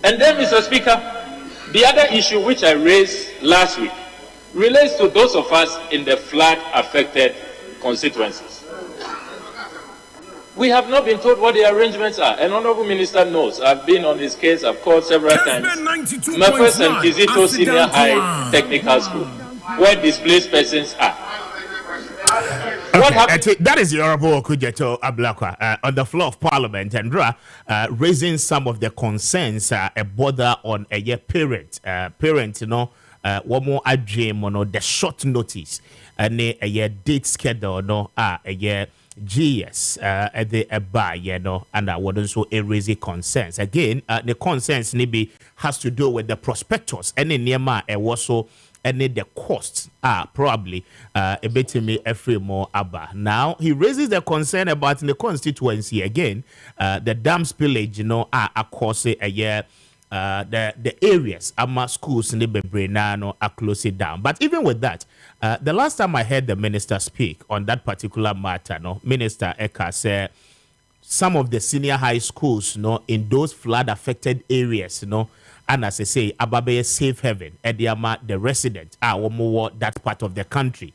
And then, Mr. Speaker, the other issue which I raised last week relates to those of us in the flood-affected constituencies. We have not been told what the arrangements are. An honorable minister knows. I've been on his case. I've called several times. Memphis and Kizito Senior High Technical School, where displaced persons are. Okay, that is the Honorable Kujeto Ablakwa on the floor of Parliament and raising some of the concerns a bother on a year parent, you know, one more dream, you know, the short notice and a year date schedule, no, a year GS at the buy, you know, and I would also raise concerns again. The concerns maybe has to do with the prospectus and in Nema also. And the costs are probably a bit me every more abba. Now he raises the concern about in the constituency again, the dam spillage, you know, are causing a year. The areas ama schools in the Bebrenano are closing down. But even with that, the last time I heard the minister speak on that particular matter, no, Minister Eka said some of the senior high schools, you know, in those flood affected areas, you know. And as I say, Ababe safe haven, Ediama, the resident, more that part of the country.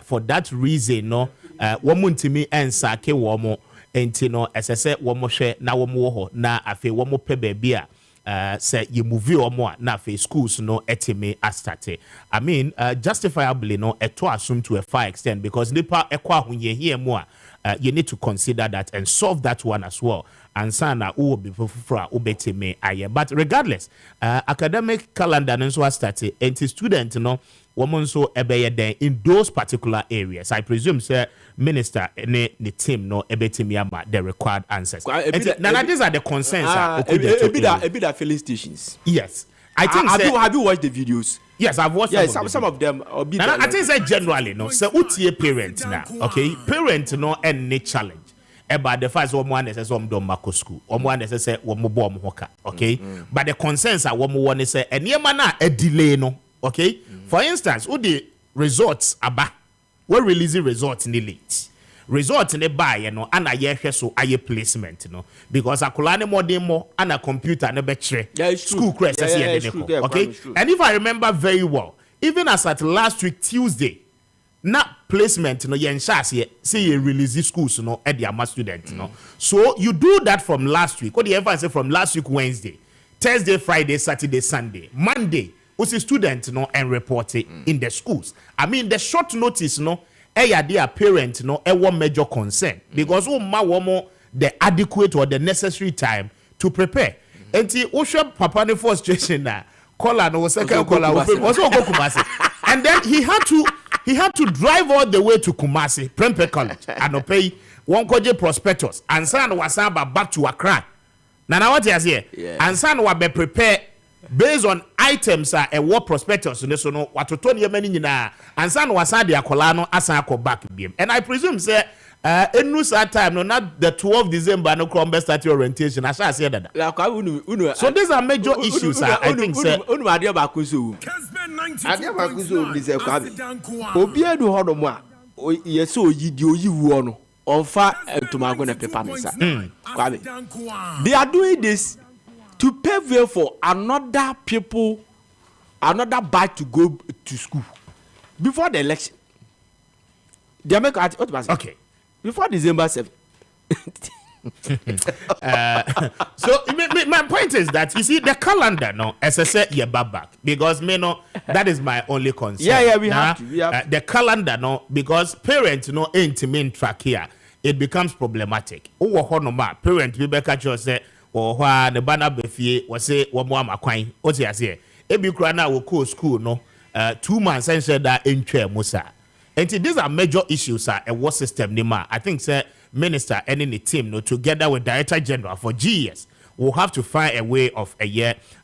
For that reason, no, womuntimi and sake womo, entino, as I said, womo share, na womo na afe womo pebebia, say you move your more, na fe schools, no, etime astate. I mean, justifiably, no, to assume to a far extent, because nipa ekwa when you hear more, you need to consider that and solve that one as well. And sana be ubetime aye. But regardless, academic calendar and so started and student no woman so ebeye in those particular areas. I presume sir minister the team no ebetime the required answers. Now these are the concerns. Ebida filling stations. Yes. I think have you watched the videos? Yes, I've watched some of them. I think say generally no. So utie parents now. Okay, parents no any challenge. About the first one says do Mako school. One says one bomb hoka. Okay. But the concerns are one say and yemana a delay no. Okay. For instance, who the results aba we releasing results in the late. Results in the buy, you know, and a year so a placement, you know, because a colane more demo and a computer and a betray school crest. Okay. And if I remember very well, even as at last week Tuesday, not placement, you know, yen say you release schools, you know, at the student, you know. So you do that from last week. What do you ever say from last week Wednesday, Thursday, Friday, Saturday, Sunday, Monday, was a student, you know, and report it in the schools. I mean, the short notice, you know, dear parent, you know, one major concern because the adequate or the necessary time to prepare. And the Osha Papa ne frustration na caller no second caller also go Kumasi. And then he had to drive all the way to Kumasi, Prempeh College, and pay one koje prospectus. And son was back to Accra. Now what is here? And son will be prepared based on items a war prospectus. So no what to turn your money na. And son was the Akolano asan ko back beam. And I presume say in no time no not the 12th December no Cromwell start orientation. I shall say that. So these are major issues. I think sir. Adia Bakuzu is a Obia do Hodomwa. Yes, so you won on fire to Magona Pepanisa. They are doing this to pave way for another batch to go to school before the election. They make what was okay. before December 7. So my point is that you see the calendar, no, as I said, you're back because me no, that is my only concern. Yeah, we have to. The calendar, no, because parents, no, ain't main track here. It becomes problematic. Oh, honoma parent Rebecca just said, or wha the banner befie was say one more makwain. What's he say? Ebi krana will call school, no, 2 months and said that in chair musa. And these are major issues, sir. A war system, Nima. I think, sir, Minister and in the team, no, together with Director General for GES, will have to find a way of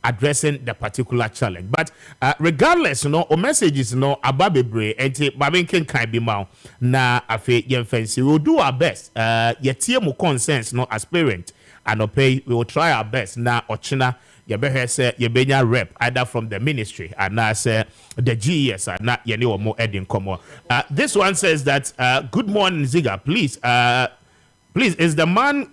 addressing the particular challenge. But regardless, you know, our message is no ababebre and babinkin can be mount na afe yen fancy. We'll do our best. Yet mo consensus no as parent and we will try our best na ochina. You better say you benya rep either from the ministry and now say the GES and not you know more Edin Komo. This one says that good morning Ziga, please is the man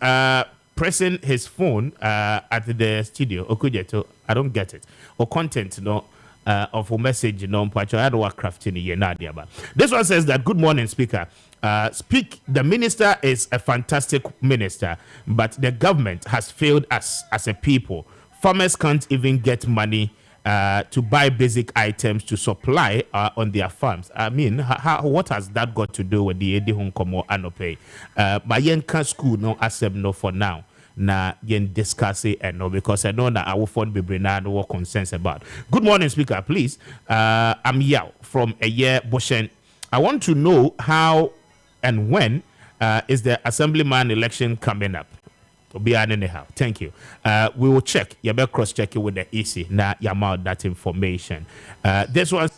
pressing his phone at the studio Okujeto? I don't get it. Or content no of a message no mpacho I don't crafting here nadia. This one says that good morning speaker. The minister is a fantastic minister, but the government has failed us as a people. Farmers can't even get money to buy basic items to supply on their farms. I mean, what has that got to do with the Edi Hunkomo Anope? But yen can school no accept no for now. Na yen discuss it and no because I know that our phone be no concerns about. Good morning, speaker. Please, I'm Yao from a year Boshen. I want to know how and when is the assemblyman election coming up? Anyhow, thank you. We will check. You better cross check it with the EC. Now you out that information. This one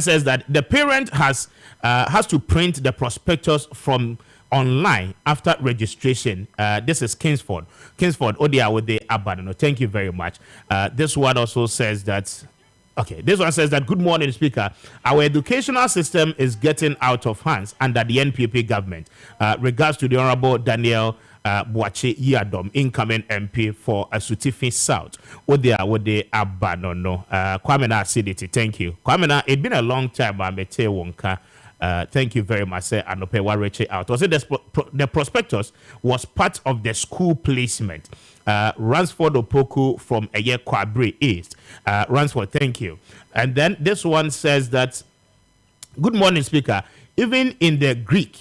says that the parent has to print the prospectus from online after registration. This is Kingsford. Odia with the Abandon. Thank you very much. This one also says that. Okay, this one says that good morning, Speaker. Our educational system is getting out of hands under the NPP government. Regards to the Honorable Daniel Boache Yadom, incoming MP for Asutifi South. Odia with the Abanono. Kwame Acidity, thank you. Kwame, it's been a long time. I'm Wonka. Thank you very much, sir. And reach out. Was it the prospectus was part of the school placement? Ransford Opoku from Eye Kwabri East. Ransford, thank you. And then this one says that, good morning, Speaker. Even in the Greek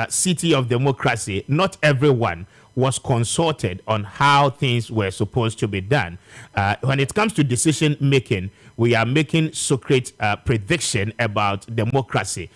city of democracy, not everyone was consulted on how things were supposed to be done. When it comes to decision making, we are making secret prediction about democracy,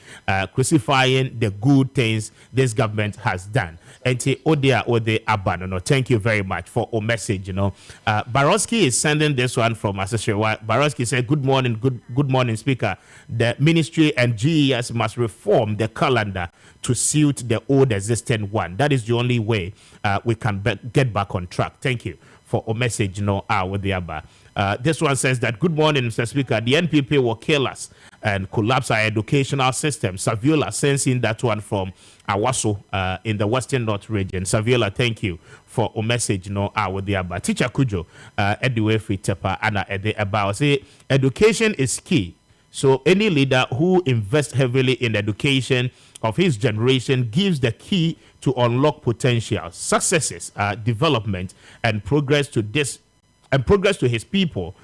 crucifying the good things this government has done. And Odia Ode Abanono, thank you very much for a message. You know, Barowski is sending this one from Associate. Barowski said, "Good morning, good morning, Speaker. The ministry and GES must reform the calendar to suit the old existing one. That is the only way we can get back on track." Thank you for a message. You know, with the Abba. This one says that, good morning, Mr. Speaker. The NPP will kill us and collapse our educational system. Saviola sensing that one from Awaso in the Western North region. Saviola, thank you for a message. No, with the Abba. Teacher Kujo, Ediwe Fritepa, Anna Ede Abba. Say, education is key. So any leader who invests heavily in education of his generation gives the key to unlock potential, successes, development, and progress to this. And progress to his people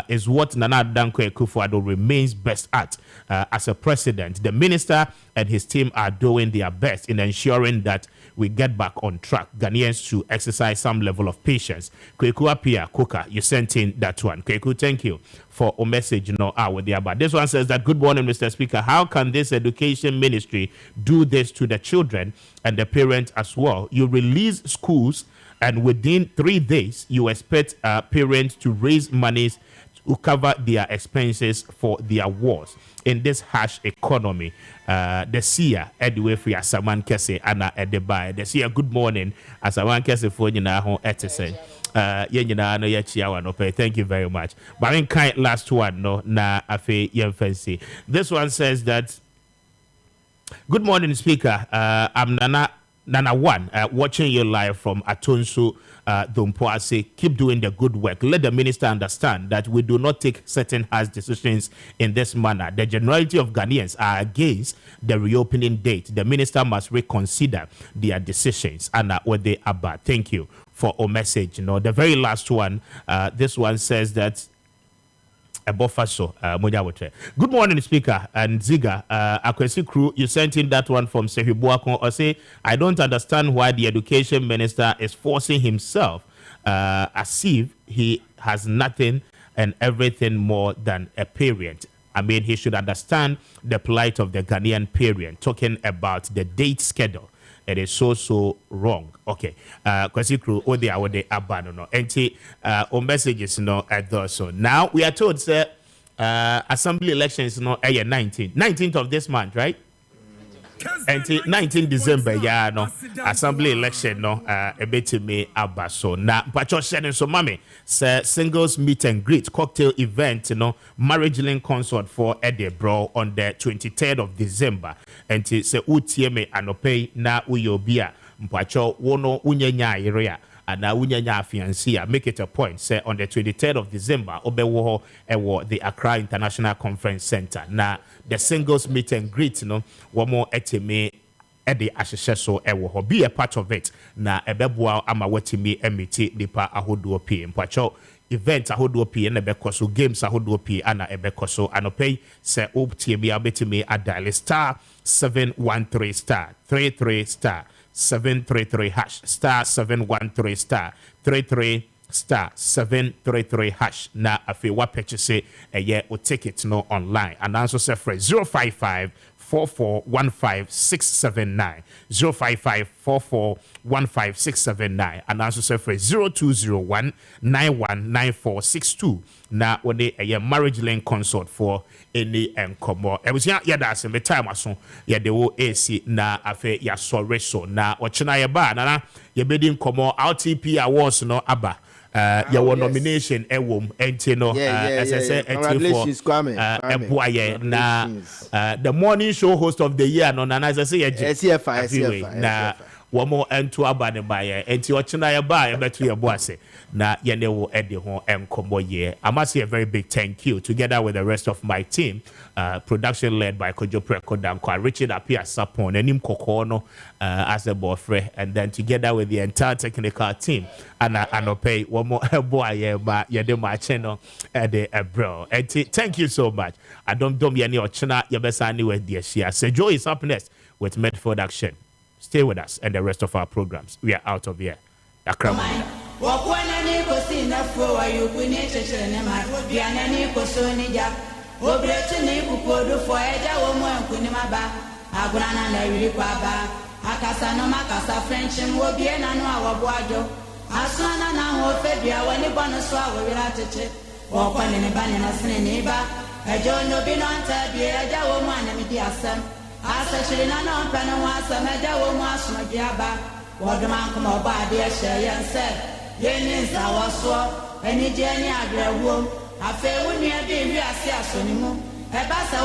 is what Nana Dankwa Akufo-Addo remains best at as a president. The minister and his team are doing their best in ensuring that we get back on track. Ghanaians to exercise some level of patience. Kwame Appiah Kubi, you sent in that one. Kweku, thank you for a message. You know, with the about. This one says that, good morning, Mr. Speaker. How can this education ministry do this to the children and the parents as well? You release schools, and within 3 days, you expect parents to raise monies to cover their expenses for their wars in this harsh economy. The Sia, Edway for Asaman Kese, Anna Edebai. The Sia, good morning. Asaman Kese for you now, Etisen. Thank you very much. But in kind last one, no, na afe yemfensi. This one says that, good morning, Speaker. I'm Nana Nana One, watching you live from Atonso, Dompo. I say, keep doing the good work. Let the minister understand that we do not take certain harsh decisions in this manner. The generality of Ghanaians are against the reopening date. The minister must reconsider their decisions. And what they are bad. Thank you for a message. You know, the very last one, this one says that good morning, Speaker and Ziga. Akwesi Crew, you sent in that one from Sefi Buakon. Or say, I don't understand why the education minister is forcing himself as if he has nothing and everything more than a parent. I mean, he should understand the plight of the Ghanaian parent, talking about the date schedule. It is so wrong. Okay. Kwesi Crew, what they abandon. And messages, at those. So now we are told, sir, assembly elections, 19th of this month, right? And 19 December, assembly election, a bit to me, abaso. Now, but you're sharing so, mommy, sir, singles meet and greet cocktail event, marriage link concert for Edinburgh on the 23rd of December. And say, Utieme anope na uyobia, mpacho wono unyenya area. And now fiancé, make it a point. Say on the 23rd of December, Obewo ewo the Accra International Conference Center. Now the singles meet and greet, one more etime ede asheso ewo. Be a part of it. Na ebebwa ama wetimi emiti nipa ahoduo pi. Mpacho event ahoduo pi ene bekoso games ahoduo pi ana ebekoso anopei se obtiemi abetimi adale star 713 star 33 star 733 hash star 713 star 33 star 733 hash na afi wa purchase eye o ticket no online and also say for 055 4415679 055 4415679 and also say for 0201 919462 na wode a marriage link consort for any enkomo e was ya da se me time aso ya de wo AC na afe ya sorry so na ochina ye ba na ye bedi enkomo RTP awards no aba your nomination ewom enti no as I say congratulations Kwame na the morning show host of the year no na as I say SFI na one more ento abane baye enti ochina ye ba ye betu ye boase na ye ne wo ede ho enkomo ye. I must say a very big thank you together with the rest of my team, production led by Kojo Preko Dankwa, Richard Appiah Sapon, and Nim Kokono as a boyfriend, and then together with the entire technical team, and Anope one more boy ye ba ye de my channel ede bro. And thank you so much. I don't ye ni ochina ye besa anywhere dear share. So Joy is up next with Medford Action. Stay with us and the rest of our programs. We are out of here. Akram. Wakwanani kosina fwa yukuni chechene ma bianani kosoni ja obretini kupodo fwa eja wo mo enkuni maba agurana na yiri kwa ba akasa no makasa french wo bie na no awobo ajo asana na ho febia woni bono so awira cheche wakwani ne bani na sene ne ba ejo no bi no anta bie eja wo mo anami di asem asa chirina no mpano wa asem eja wo mo asoma bia ba wodman kuma ba de ehye yense Yenin Zawaso, any Jenny Agrawom, a fair winner be ase asonimu, a bassa.